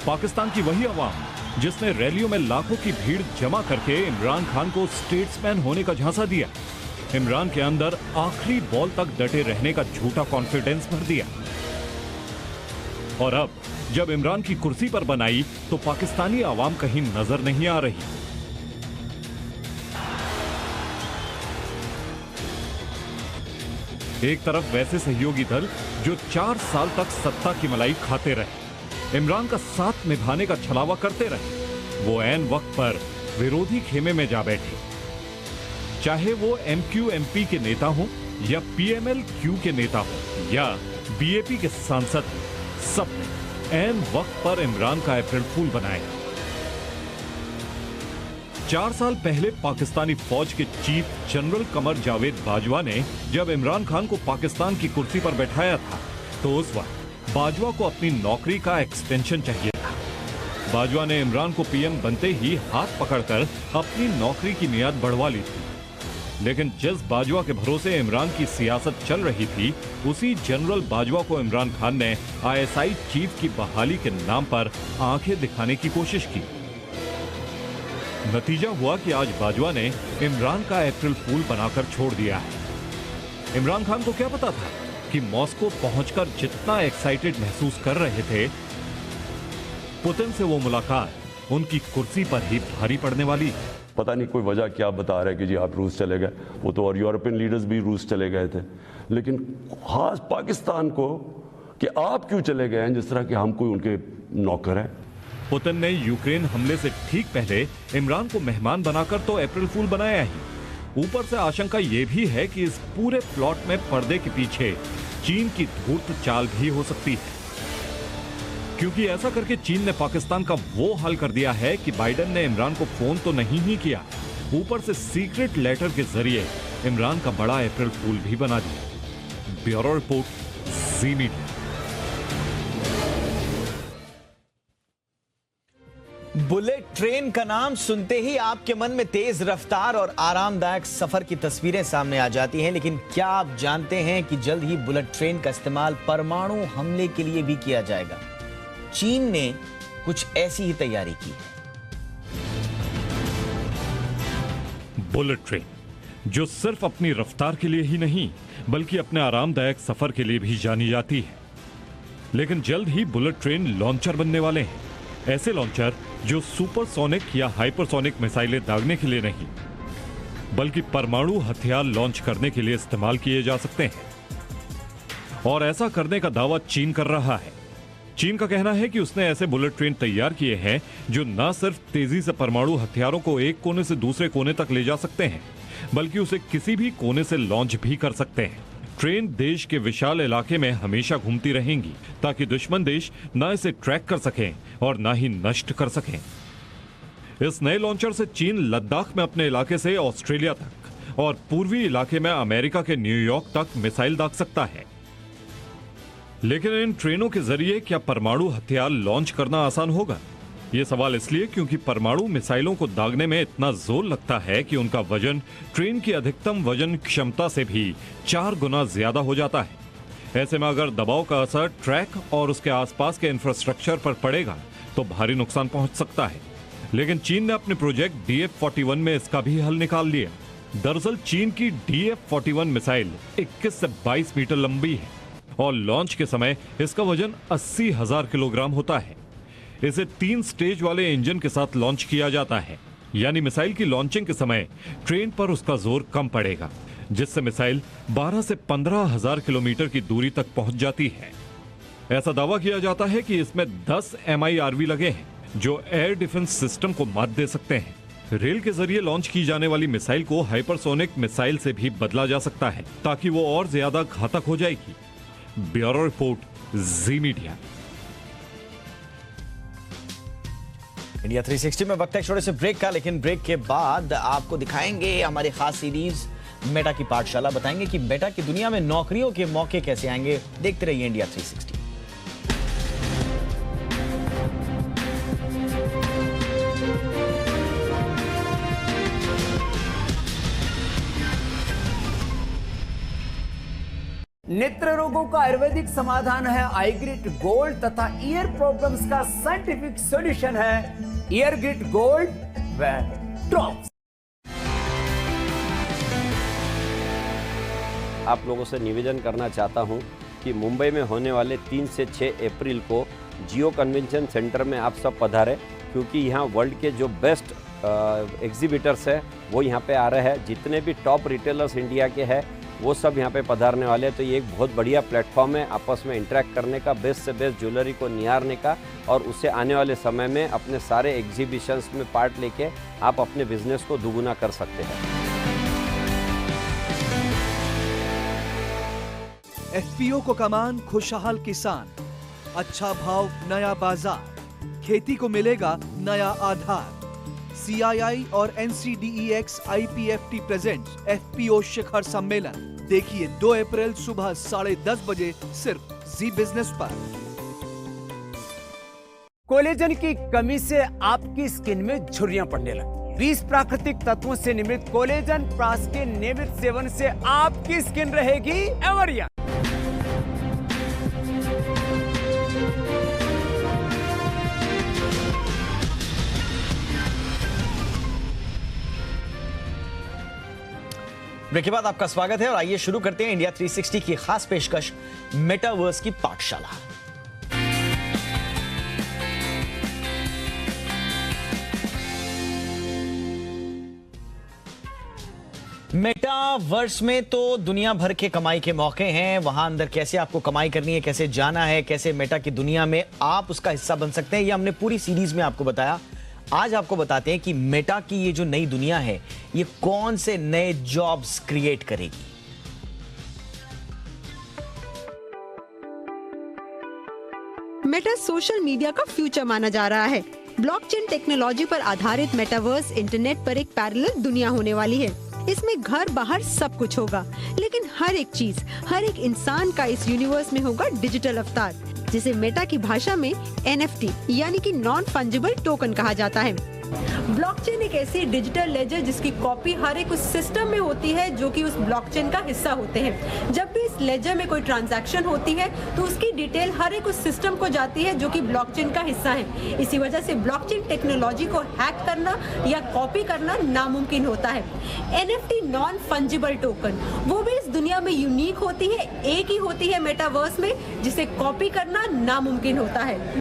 Speaker 2: पाकिस्तान की वही अवाम जिसने रैलियों में लाखों की भीड़ जमा करके इमरान खान को स्टेट्समैन होने का झांसा दिया, इमरान के अंदर आखिरी बॉल तक डटे रहने का झूठा कॉन्फिडेंस भर दिया। और अब जब इमरान की कुर्सी पर बनाई तो पाकिस्तानी आवाम कहीं नजर नहीं आ रही। एक तरफ वैसे सहयोगी दल जो 4 साल तक सत्ता की मलाई खाते रहे, इमरान का साथ निभाने का छलावा करते रहे, वो ऐन वक्त पर विरोधी खेमे में जा बैठे। चाहे वो MQMP के नेता हो या PMLQ के नेता हो या BAP के सांसद हो, सबने ऐन वक्त पर इमरान का अप्रैल फूल बनाया। 4 साल पहले पाकिस्तानी फौज के चीफ जनरल कमर जावेद बाजवा ने जब इमरान खान को पाकिस्तान की कुर्सी पर बैठाया था तो उस वक्त बाजवा को अपनी नौकरी का एक्सटेंशन चाहिए था। बाजवा ने इमरान को पीएम बनते ही हाथ पकड़कर अपनी नौकरी की मियाद बढ़वा ली थी। लेकिन जिस बाजवा के भरोसे इमरान की सियासत चल रही थी, उसी जनरल बाजवा को इमरान खान ने ISI चीफ की बहाली के नाम पर आंखें दिखाने की कोशिश की। नतीजा हुआ कि आज बाजवा ने इमरान का अप्रैल फूल बनाकर छोड़ दिया है। इमरान खान को क्या पता था कि मॉस्को पहुंचकर जितना एक्साइटेड महसूस कर रहे थे, पुतिन से वो मुलाकात उनकी कुर्सी पर ही भारी पड़ने वाली।
Speaker 8: पता नहीं कोई वजह क्या बता रहा है कि जी आप रूस चले गए, वो तो और यूरोपियन लीडर्स भी रूस चले गए थे, लेकिन खास पाकिस्तान को कि आप क्यों चले गए हैं, जिस तरह कि हम कोई उनके नौकर हैं।
Speaker 2: पुतिन ने यूक्रेन हमले से ठीक पहले इमरान को मेहमान बनाकर तो अप्रैल फूल बनाया ही, ऊपर से आशंका ये भी है कि इस पूरे प्लॉट में पर्दे के पीछे चीन की धूर्त चाल भी हो सकती है। क्योंकि ऐसा करके चीन ने पाकिस्तान का वो हाल कर दिया है कि बाइडेन ने इमरान को फोन तो नहीं ही किया, ऊपर से सीक्रेट लेटर के जरिए इमरान का बड़ा अप्रैल फूल भी बना दिया। ब्यूरो रिपोर्ट, जी मीडिया।
Speaker 1: बुलेट ट्रेन का नाम सुनते ही आपके मन में तेज रफ्तार और आरामदायक सफर की तस्वीरें सामने आ जाती हैं, लेकिन क्या आप जानते हैं कि जल्द ही बुलेट ट्रेन का इस्तेमाल परमाणु हमले के लिए भी किया जाएगा? चीन ने कुछ ऐसी ही तैयारी की है।
Speaker 2: बुलेट ट्रेन जो सिर्फ अपनी रफ्तार के लिए ही नहीं बल्कि अपने आरामदायक सफर के लिए भी जानी जाती है, लेकिन जल्द ही बुलेट ट्रेन लॉन्चर बनने वाले हैं। ऐसे लॉन्चर जो सुपरसोनिक या हाइपरसोनिक मिसाइलें दागने के लिए नहीं बल्कि परमाणु हथियार लॉन्च करने के लिए इस्तेमाल किए जा सकते हैं। और ऐसा करने का दावा चीन कर रहा है। चीन का कहना है कि उसने ऐसे बुलेट ट्रेन तैयार किए हैं जो न सिर्फ तेजी से परमाणु हथियारों को एक कोने से दूसरे कोने तक ले जा सकते हैं बल्कि उसे किसी भी कोने से लॉन्च भी कर सकते हैं। ट्रेन देश के विशाल इलाके में हमेशा घूमती रहेंगी ताकि दुश्मन देश न इसे ट्रैक कर सकें और न ही नष्ट कर सकें। इस नए लॉन्चर से चीन लद्दाख में अपने इलाके से ऑस्ट्रेलिया तक और पूर्वी इलाके में अमेरिका के न्यूयॉर्क तक मिसाइल दाग सकता है। लेकिन इन ट्रेनों के जरिए क्या परमाणु हथियार लॉन्च करना आसान होगा? यह सवाल इसलिए क्योंकि परमाणु मिसाइलों को दागने में इतना जोर लगता है कि उनका वजन ट्रेन की अधिकतम वजन क्षमता से भी 4 गुना ज्यादा हो जाता है। ऐसे में अगर दबाव का असर ट्रैक और उसके आसपास के इंफ्रास्ट्रक्चर पर पड़ेगा तो भारी नुकसान पहुंच सकता है। लेकिन चीन ने अपने प्रोजेक्ट DF-41 में इसका भी हल निकाल लिया। दरअसल चीन की DF-41 मिसाइल 21 से 22 मीटर लंबी है और लॉन्च के समय इसका वजन 80,000 किलोग्राम होता है। इसे 3 स्टेज वाले इंजन के साथ लॉन्च किया जाता है, यानी मिसाइल की लॉन्चिंग के समय ट्रेन पर उसका जोर कम पड़ेगा, जिससे मिसाइल 12 से 15,000 किलोमीटर की दूरी तक पहुंच जाती है। ऐसा दावा किया जाता है कि इसमें 10 MIRV लगे हैं जो एयर डिफेंस सिस्टम को मात दे सकते हैं। रेल के जरिए लॉन्च की जाने वाली मिसाइल को हाइपरसोनिक मिसाइल से भी बदला जा सकता है ताकि वो और ज्यादा घातक हो जाएगी। ब्यूरो रिपोर्ट, जी मीडिया।
Speaker 1: इंडिया 360 में वक्त है छोटे से ब्रेक का, लेकिन ब्रेक के बाद आपको दिखाएंगे हमारी खास सीरीज मेटा की पाठशाला। बताएंगे कि मेटा की दुनिया में नौकरियों के मौके कैसे आएंगे। देखते रहिए इंडिया 360।
Speaker 9: नेत्र रोगों का आयुर्वेदिक समाधान है आईग्रिट गोल्ड तथा ईयर प्रॉब्लम्स का साइंटिफिक सॉल्यूशन है ईयर ग्रिट गोल्ड व ड्रॉप्स।
Speaker 10: आप लोगों से निवेदन करना चाहता हूं कि मुंबई में होने वाले 3 से 6 अप्रैल को जियो कन्वेंशन सेंटर में आप सब पधारें, क्योंकि यहाँ वर्ल्ड के जो बेस्ट एग्जीबिटर्स है वो यहाँ पे आ रहे हैं। जितने भी टॉप रिटेलर्स इंडिया के हैं वो सब यहाँ पे पधारने वाले हैं। तो ये एक बहुत बढ़िया प्लेटफॉर्म है आपस में इंटरेक्ट करने का, बेस्ट से बेस्ट ज्वेलरी को निहारने का, और उससे आने वाले समय में अपने सारे एग्जीबिशंस में पार्ट लेके आप अपने बिजनेस को दुगुना कर सकते हैं।
Speaker 11: FPO को कमान, खुशहाल किसान, अच्छा भाव, नया बाजार, खेती को मिलेगा नया आधार। CII और NCDEX IPFT प्रेजेंट्स FPO शिखर सम्मेलन। देखिए 2 अप्रैल सुबह 10:30 बजे सिर्फ जी बिजनेस पर।
Speaker 9: कोलेजन की कमी से आपकी स्किन में झुर्रियां पड़ने लगी। 20 प्राकृतिक तत्वों से निर्मित कोलेजन प्रास के नियमित सेवन से आपकी स्किन रहेगी एवर यंग।
Speaker 1: ब्रेक के बाद आपका स्वागत है और आइए शुरू करते हैं इंडिया 360 की खास पेशकश मेटावर्स की पाठशाला। मेटावर्स में तो दुनिया भर के कमाई के मौके हैं। वहां अंदर कैसे आपको कमाई करनी है, कैसे जाना है, कैसे मेटा की दुनिया में आप उसका हिस्सा बन सकते हैं, ये हमने पूरी सीरीज में आपको बताया। आज आपको बताते हैं कि मेटा की ये जो नई दुनिया है ये कौन से नए जॉब्स क्रिएट करेगी।
Speaker 12: मेटा सोशल मीडिया का फ्यूचर माना जा रहा है। ब्लॉकचेन टेक्नोलॉजी पर आधारित मेटावर्स इंटरनेट पर एक पैरेलल दुनिया होने वाली है। इसमें घर बाहर सब कुछ होगा, लेकिन हर एक चीज, हर एक इंसान का इस यूनिवर्स में होगा डिजिटल अवतार, जिसे मेटा की भाषा में NFT यानी कि नॉन फंजिबल टोकन कहा जाता है। ब्लॉकचेन एक ऐसी डिजिटल लेजर जिसकी कॉपी हर एक उस सिस्टम में होती है जो कि उस ब्लॉकचेन का हिस्सा होते हैं। जब भी इस लेजर में कोई ट्रांजैक्शन होती है तो उसकी डिटेल हर एक उस सिस्टम को जाती है जो कि ब्लॉकचेन का हिस्सा है। इसी वजह से ब्लॉकचेन टेक्नोलॉजी को हैक करना या कॉपी करना नामुमकिन होता है। NFT नॉन फंजिबल टोकन वो भी इस दुनिया में यूनिक होती है, एक ही होती है मेटावर्स में, जिसे कॉपी करना नामुमकिन होता है।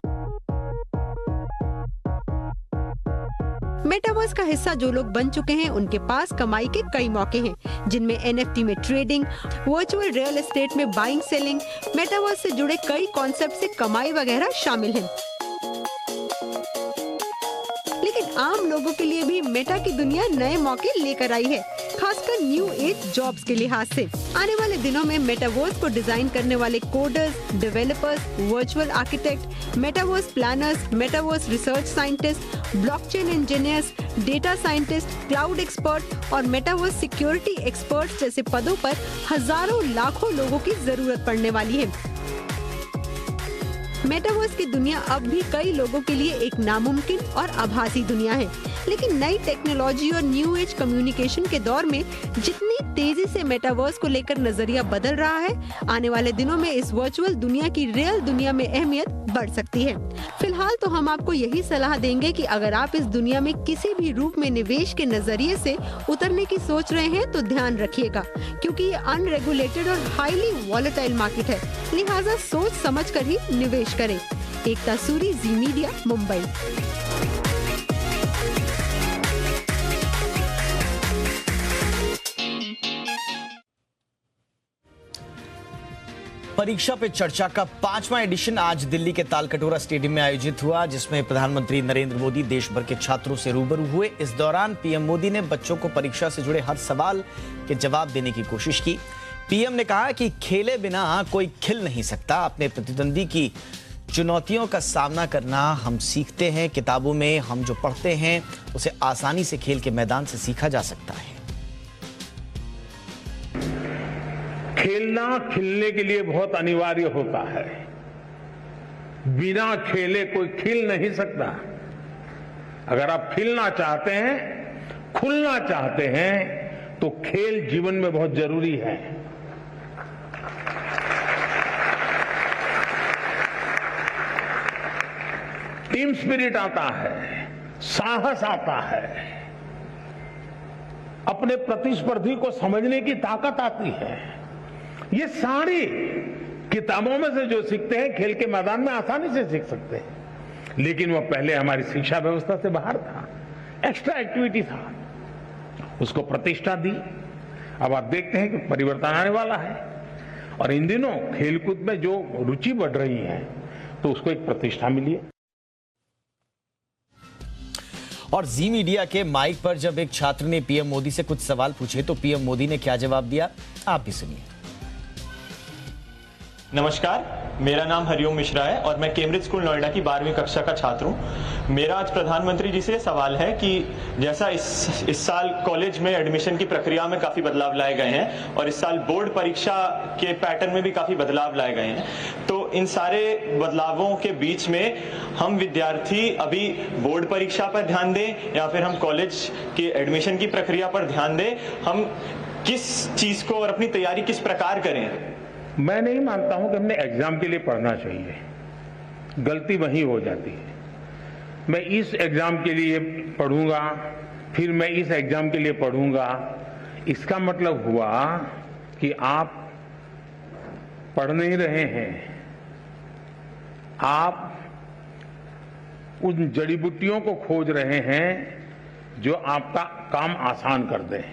Speaker 12: मेटावर्स का हिस्सा जो लोग बन चुके हैं उनके पास कमाई के कई मौके हैं, जिनमें NFT में ट्रेडिंग, वर्चुअल रियल एस्टेट में बाइंग सेलिंग, मेटावर्स से जुड़े कई कॉन्सेप्ट से कमाई वगैरह शामिल हैं। लेकिन आम लोगों के लिए भी मेटा की दुनिया नए मौके लेकर आई है, खासकर न्यू एज जॉब्स के लिहाज से। आने वाले दिनों में मेटावर्स को डिजाइन करने वाले coders, developers, virtual architect, metaverse planners, metaverse research scientist, blockchain engineers, data scientist, cloud expert और मेटावर्स सिक्योरिटी एक्सपर्ट्स जैसे पदों पर हजारों लाखों लोगों की जरूरत पड़ने वाली है। मेटावर्स की दुनिया अब भी कई लोगों के लिए एक नामुमकिन और आभासी दुनिया है, लेकिन नई टेक्नोलॉजी और न्यू एज कम्युनिकेशन के दौर में जितनी तेजी से मेटावर्स को लेकर नजरिया बदल रहा है, आने वाले दिनों में इस वर्चुअल दुनिया की रियल दुनिया में अहमियत बढ़ सकती है। फिलहाल तो हम आपको यही सलाह देंगे कि अगर आप इस दुनिया में किसी भी रूप में निवेश के नजरिए से उतरने की सोच रहे हैं तो ध्यान रखिएगा, क्योंकि ये अनरेगुलेटेड और हाईली वॉलेटाइल मार्केट है, लिहाजा सोच समझ कर ही निवेश करें। एकता सूरी, जी मीडिया, मुंबई।
Speaker 1: परीक्षा पे चर्चा का 5वां एडिशन आज दिल्ली के तालकटोरा स्टेडियम में आयोजित हुआ, जिसमें प्रधानमंत्री नरेंद्र मोदी देश भर के छात्रों से रूबरू हुए। इस दौरान पीएम मोदी ने बच्चों को परीक्षा से जुड़े हर सवाल के जवाब देने की कोशिश की। पीएम ने कहा कि खेले बिना कोई खिल नहीं सकता। अपने प्रतिद्वंदी की चुनौतियों का सामना करना हम सीखते हैं, किताबों में हम जो पढ़ते हैं उसे आसानी से खेल के मैदान से सीखा जा सकता है।
Speaker 13: खेलना खिलने के लिए बहुत अनिवार्य होता है। बिना खेले कोई खिल नहीं सकता। अगर आप खिलना चाहते हैं, खुलना चाहते हैं, तो खेल जीवन में बहुत जरूरी है। टीम स्पिरिट आता है, साहस आता है, अपने प्रतिस्पर्धी को समझने की ताकत आती है। ये सारी किताबों में से जो सीखते हैं, खेल के मैदान में आसानी से सीख सकते हैं, लेकिन वो पहले हमारी शिक्षा व्यवस्था से बाहर था, एक्स्ट्रा एक्टिविटी था, उसको प्रतिष्ठा दी। अब आप देखते हैं कि परिवर्तन आने वाला है और इन दिनों खेलकूद में जो रुचि बढ़ रही है तो उसको एक प्रतिष्ठा मिली है।
Speaker 1: और जी मीडिया के माइक पर जब एक छात्र ने पीएम मोदी से कुछ सवाल पूछे तो पीएम मोदी ने क्या जवाब दिया, आप भी सुनिए।
Speaker 14: नमस्कार, मेरा नाम हरिओम मिश्रा है और मैं कैम्ब्रिज स्कूल नोएडा की 12वीं कक्षा का छात्र हूं। मेरा आज प्रधानमंत्री जी से सवाल है कि जैसा इस साल कॉलेज में एडमिशन की प्रक्रिया में काफी बदलाव लाए गए हैं और इस साल बोर्ड परीक्षा के पैटर्न में भी काफी बदलाव लाए गए हैं, तो इन सारे बदलावों के बीच में हम विद्यार्थी अभी बोर्ड परीक्षा पर ध्यान दें या फिर हम कॉलेज के एडमिशन की प्रक्रिया पर ध्यान दें, हम किस चीज को और अपनी तैयारी किस प्रकार करें?
Speaker 13: मैं नहीं मानता हूं कि हमने एग्जाम के लिए पढ़ना चाहिए, गलती वहीं हो जाती है। मैं इस एग्जाम के लिए पढ़ूंगा, फिर मैं इस एग्जाम के लिए पढ़ूंगा, इसका मतलब हुआ कि आप पढ़ नहीं रहे हैं, आप उन जड़ी बूटियों को खोज रहे हैं जो आपका काम आसान कर दें।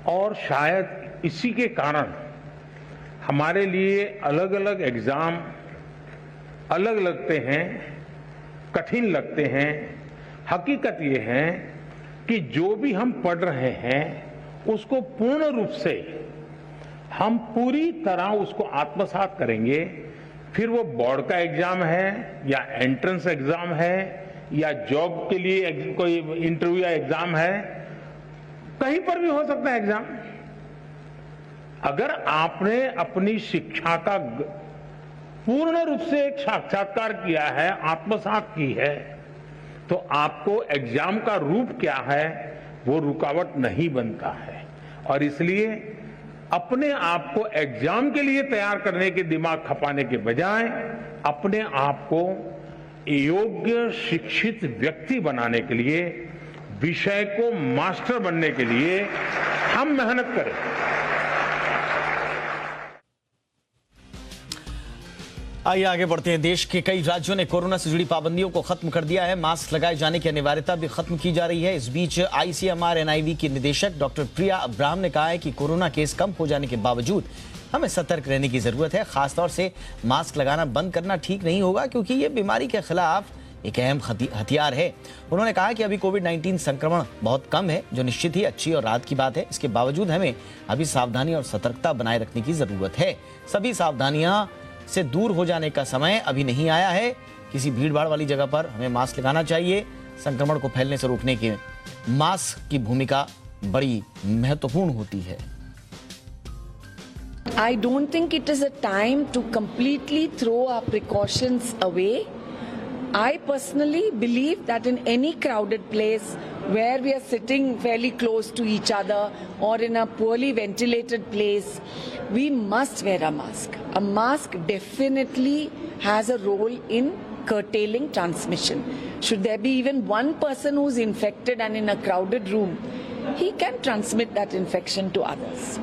Speaker 13: और शायद इसी के कारण हमारे लिए अलग अलग एग्जाम अलग लगते हैं, कठिन लगते हैं। हकीकत ये है कि जो भी हम पढ़ रहे हैं उसको पूर्ण रूप से हम पूरी तरह उसको आत्मसात करेंगे फिर वो बोर्ड का एग्जाम है या एंट्रेंस एग्जाम है या जॉब के लिए कोई इंटरव्यू या एग्जाम है, कहीं पर भी हो सकता है एग्जाम। अगर आपने अपनी शिक्षा का पूर्ण रूप से एक साक्षात्कार किया है, आत्मसात की है, तो आपको एग्जाम का रूप क्या है वो रुकावट नहीं बनता है। और इसलिए अपने आप को एग्जाम के लिए तैयार करने के दिमाग खपाने के बजाय अपने आप को योग्य शिक्षित व्यक्ति बनाने के लिए, विषय को मास्टर बनने के लिए हम मेहनत करें।
Speaker 1: आइए आगे बढ़ते हैं। देश के कई राज्यों ने कोरोना से जुड़ी पाबंदियों को खत्म कर दिया है। मास्क लगाए जाने की अनिवार्यता भी खत्म की जा रही है। इस बीच ICMR NIV की निदेशक डॉक्टर प्रिया अब्राहम ने कहा है कि कोरोना केस कम हो जाने के बावजूद हमें सतर्क रहने की जरूरत है। खासतौर से मास्क लगाना बंद करना ठीक नहीं होगा, क्योंकि ये बीमारी के खिलाफ एक अहम हथियार है। उन्होंने कहा कि अभी कोविड-19 संक्रमण बहुत कम है, जो निश्चित ही अच्छी और राहत की बात है। इसके बावजूद हमें अभी सावधानी और सतर्कता बनाए रखने की जरूरत है। सभी सावधानियां से दूर हो जाने का समय अभी नहीं आया है। किसी भीड़ भाड़ वाली जगह पर हमें मास्क लगाना चाहिए। संक्रमण को फैलने से रोकने के मास्क की भूमिका बड़ी महत्वपूर्ण होती है।
Speaker 15: I don't think it is a time to completely throw our precautions away. I personally believe that in any crowded place where we are sitting fairly close to each other or in a poorly ventilated place, we must wear a mask. A mask definitely has a role in curtailing transmission. Should there be even one person who's infected and in a crowded room, he can transmit that infection to others.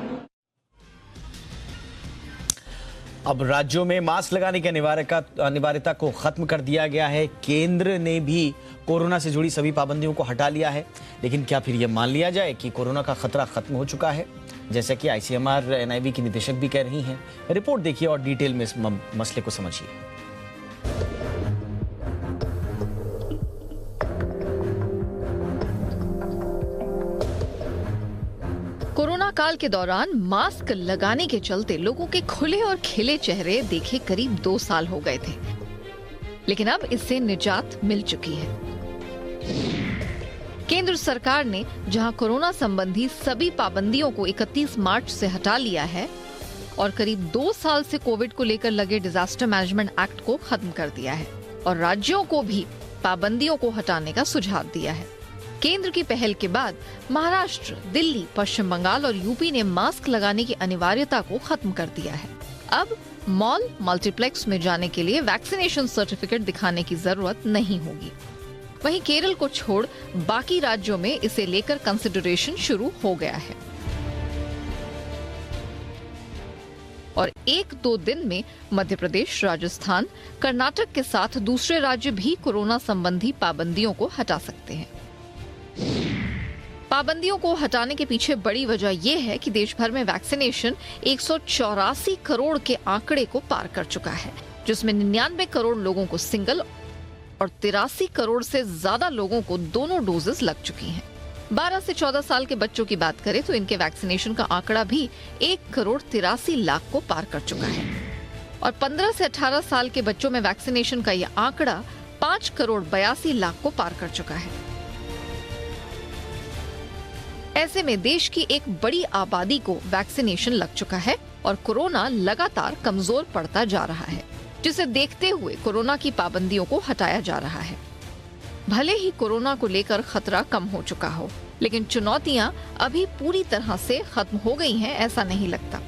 Speaker 1: अब राज्यों में mask लगाने की अनिवार्यता को खत्म कर दिया गया है। केंद्र ने भी कोरोना से जुड़ी सभी पाबंदियों को हटा लिया है। लेकिन क्या फिर यह मान लिया जाए कि कोरोना का खतरा खत्म हो चुका है, जैसा कि ICMR NIV की निदेशक भी कह रही हैं? रिपोर्ट देखिए और डिटेल में इस मसले को समझिए।
Speaker 16: कोरोना काल के दौरान मास्क लगाने के चलते लोगों के खुले और खिले चेहरे देखे करीब 2 साल हो गए थे, लेकिन अब इससे निजात मिल चुकी है। केंद्र सरकार ने जहां कोरोना संबंधी सभी पाबंदियों को 31 मार्च से हटा लिया है और करीब 2 साल से कोविड को लेकर लगे डिजास्टर मैनेजमेंट एक्ट को खत्म कर दिया है और राज्यों को भी पाबंदियों को हटाने का सुझाव दिया है। केंद्र की पहल के बाद महाराष्ट्र, दिल्ली, पश्चिम बंगाल और यूपी ने मास्क लगाने की अनिवार्यता को खत्म कर दिया है। अब मॉल, मल्टीप्लेक्स में जाने के लिए वैक्सीनेशन सर्टिफिकेट दिखाने की जरूरत नहीं होगी। वहीं केरल को छोड़ बाकी राज्यों में इसे लेकर कंसिडरेशन शुरू हो गया है और 1-2 दिन में मध्य प्रदेश, राजस्थान, कर्नाटक के साथ दूसरे राज्य भी कोरोना संबंधी पाबंदियों को हटा सकते हैं। पाबंदियों को हटाने के पीछे बड़ी वजह यह है कि देश भर में वैक्सीनेशन 184 करोड़ के आंकड़े को पार कर चुका है, जिसमें 99 करोड़ लोगों को सिंगल और 83 करोड़ से ज्यादा लोगों को दोनों डोजेस लग चुकी हैं। 12 से 14 साल के बच्चों की बात करें तो इनके वैक्सीनेशन का आंकड़ा भी 1 करोड़ 83 लाख को पार कर चुका है और 15 से 18 साल के बच्चों में वैक्सीनेशन का यह आंकड़ा 5 करोड़ 82 लाख को पार कर चुका है। ऐसे में देश की एक बड़ी आबादी को वैक्सीनेशन लग चुका है और कोरोना लगातार कमजोर पड़ता जा रहा है, जिसे देखते हुए कोरोना की पाबंदियों को हटाया जा रहा है। भले ही कोरोना को लेकर खतरा कम हो चुका हो, लेकिन चुनौतियां अभी पूरी तरह से खत्म हो गई हैं ऐसा नहीं लगता।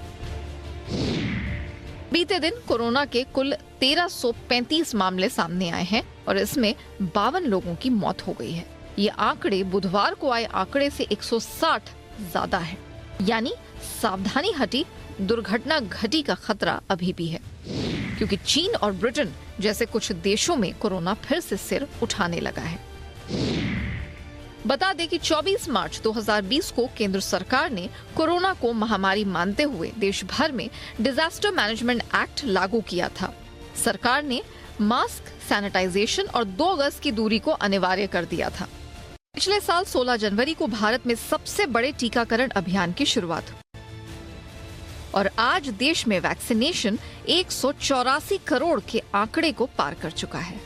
Speaker 16: बीते दिन कोरोना के कुल 1335 मामले सामने आए हैं और इसमें 52 लोगों की मौत हो गई है। ये आंकड़े बुधवार को आए आंकड़े से 160 ज्यादा है, यानी सावधानी हटी, दुर्घटना घटी का खतरा अभी भी है, क्योंकि चीन और ब्रिटेन जैसे कुछ देशों में कोरोना फिर से सिर उठाने लगा है। बता दें कि 24 मार्च 2020 को केंद्र सरकार ने कोरोना को महामारी मानते हुए देश भर में डिजास्टर मैनेजमेंट एक्ट लागू किया था। सरकार ने मास्क, सैनिटाइजेशन और 2 गज की दूरी को अनिवार्य कर दिया था। पिछले साल 16 जनवरी को भारत में सबसे बड़े टीकाकरण अभियान की शुरुआत हुई। और आज देश में वैक्सीनेशन 184 करोड़ के आंकड़े को पार कर चुका है।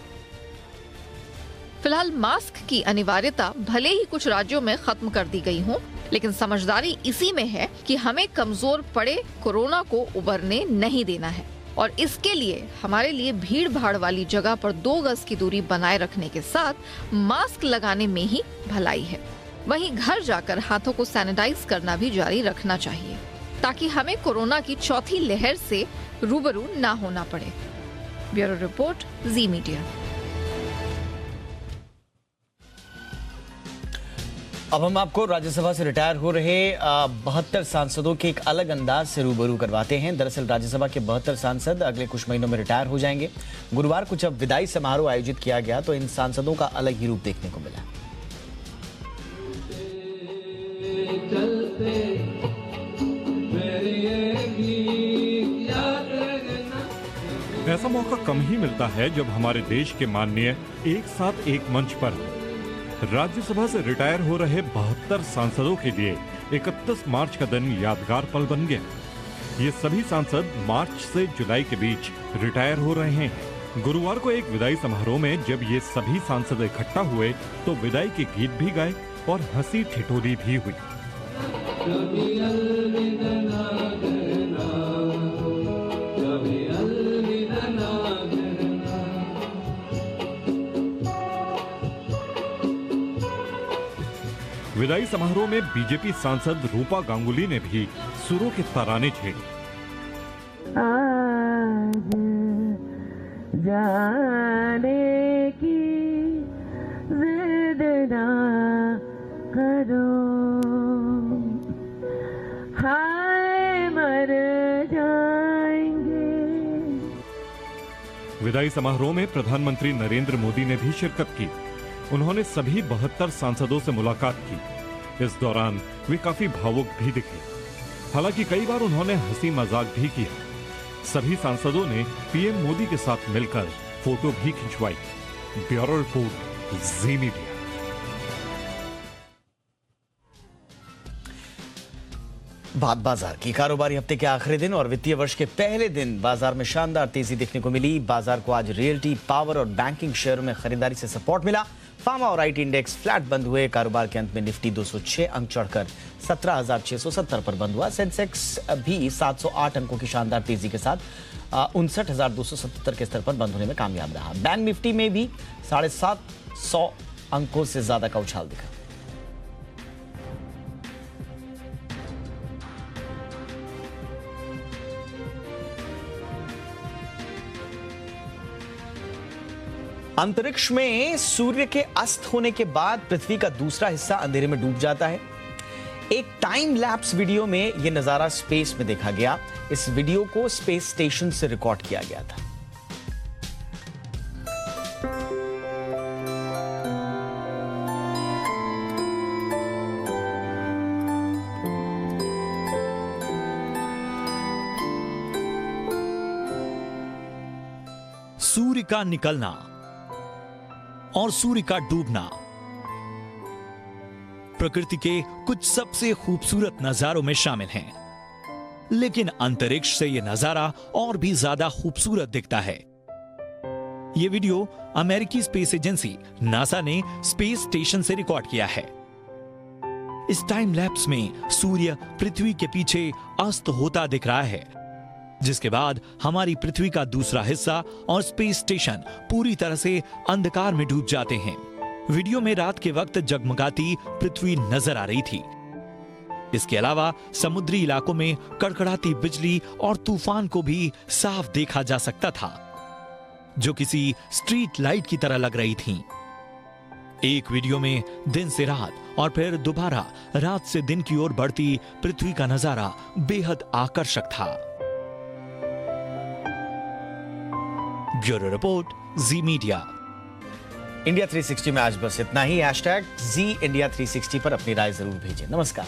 Speaker 16: फिलहाल मास्क की अनिवार्यता भले ही कुछ राज्यों में खत्म कर दी गई हो, लेकिन समझदारी इसी में है कि हमें कमजोर पड़े कोरोना को उभरने नहीं देना है और इसके लिए हमारे लिए भीड़ भाड़ वाली जगह पर 2 गज की दूरी बनाए रखने के साथ मास्क लगाने में ही भलाई है। वहीं घर जाकर हाथों को सैनिटाइज करना भी जारी रखना चाहिए ताकि हमें कोरोना की चौथी लहर से रूबरू ना होना पड़े। ब्यूरो रिपोर्ट, जी मीडिया।
Speaker 1: अब हम आपको राज्यसभा से रिटायर हो रहे 72 सांसदों के एक अलग अंदाज से रूबरू करवाते हैं। दरअसल राज्यसभा के 72 सांसद अगले कुछ महीनों में रिटायर हो जाएंगे। गुरुवार को जब विदाई समारोह आयोजित किया गया तो इन सांसदों का अलग ही रूप देखने को मिला।
Speaker 2: ऐसा मौका कम ही मिलता है जब हमारे देश के माननीय एक साथ एक मंच पर राज्यसभा से रिटायर हो रहे 72 सांसदों के लिए 31 मार्च का दिन यादगार पल बन गया। ये सभी सांसद मार्च से जुलाई के बीच रिटायर हो रहे हैं। गुरुवार को एक विदाई समारोह में जब ये सभी सांसद इकट्ठा हुए तो विदाई के गीत भी गाए और हंसी ठिठोली भी हुई। विदाई समारोह में बीजेपी सांसद रूपा गांगुली ने भी सुरों के तराने छेड़े।
Speaker 17: आज जाने की जिद ना करो, हाय मर जाएंगे।
Speaker 2: विदाई समारोह में प्रधानमंत्री नरेंद्र मोदी ने भी शिरकत की। उन्होंने सभी 72 सांसदों से मुलाकात की। इस दौरान वे काफी भावुक भी दिखे। हालांकि कई बार उन्होंने हंसी मजाक भी किया। सभी सांसदों ने पीएम मोदी के साथ मिलकर फोटो भी खिंचवाई। ब्यूरो रिपोर्ट, जी मीडिया।
Speaker 1: बात बाजार की। कारोबारी हफ्ते के आखिरी दिन और वित्तीय वर्ष के पहले दिन बाजार में शानदार तेजी देखने को मिली। बाजार को आज रियल्टी, पावर और बैंकिंग शेयरों में खरीदारी से सपोर्ट मिला। फार्मा और आईटी इंडेक्स फ्लैट बंद हुए। कारोबार के अंत में निफ्टी 206 अंक चढ़कर 17,670 पर बंद हुआ। सेंसेक्स भी 708 अंकों की शानदार तेजी के साथ 59,277 के स्तर पर बंद होने में कामयाब रहा। बैंक निफ्टी में भी 750 अंकों से ज्यादा का उछाल दिखा। अंतरिक्ष में सूर्य के अस्त होने के बाद पृथ्वी का दूसरा हिस्सा अंधेरे में डूब जाता है। एक टाइम लैप्स वीडियो में यह नजारा स्पेस में देखा गया। इस वीडियो को स्पेस स्टेशन से रिकॉर्ड किया गया था।
Speaker 18: सूर्य का निकलना और सूर्य का डूबना प्रकृति के कुछ सबसे खूबसूरत नजारों में शामिल हैं। लेकिन अंतरिक्ष से यह नजारा और भी ज्यादा खूबसूरत दिखता है। यह वीडियो अमेरिकी स्पेस एजेंसी नासा ने स्पेस स्टेशन से रिकॉर्ड किया है। इस टाइम लैप्स में सूर्य पृथ्वी के पीछे अस्त होता दिख रहा है, जिसके बाद हमारी पृथ्वी का दूसरा हिस्सा और स्पेस स्टेशन पूरी तरह से अंधकार में डूब जाते हैं। वीडियो में रात के वक्त जगमगाती पृथ्वी नजर आ रही थी। इसके अलावा समुद्री इलाकों में कड़कड़ाती बिजली और तूफान को भी साफ देखा जा सकता था, जो किसी स्ट्रीट लाइट की तरह लग रही थीं। एक वीडियो में दिन से रात और फिर दोबारा रात से दिन की ओर बढ़ती पृथ्वी का नजारा बेहद आकर्षक था। ब्यूरो रिपोर्ट, जी मीडिया।
Speaker 1: इंडिया 360 में आज बस इतना ही। #ZIndia360 पर अपनी राय जरूर भेजें। नमस्कार।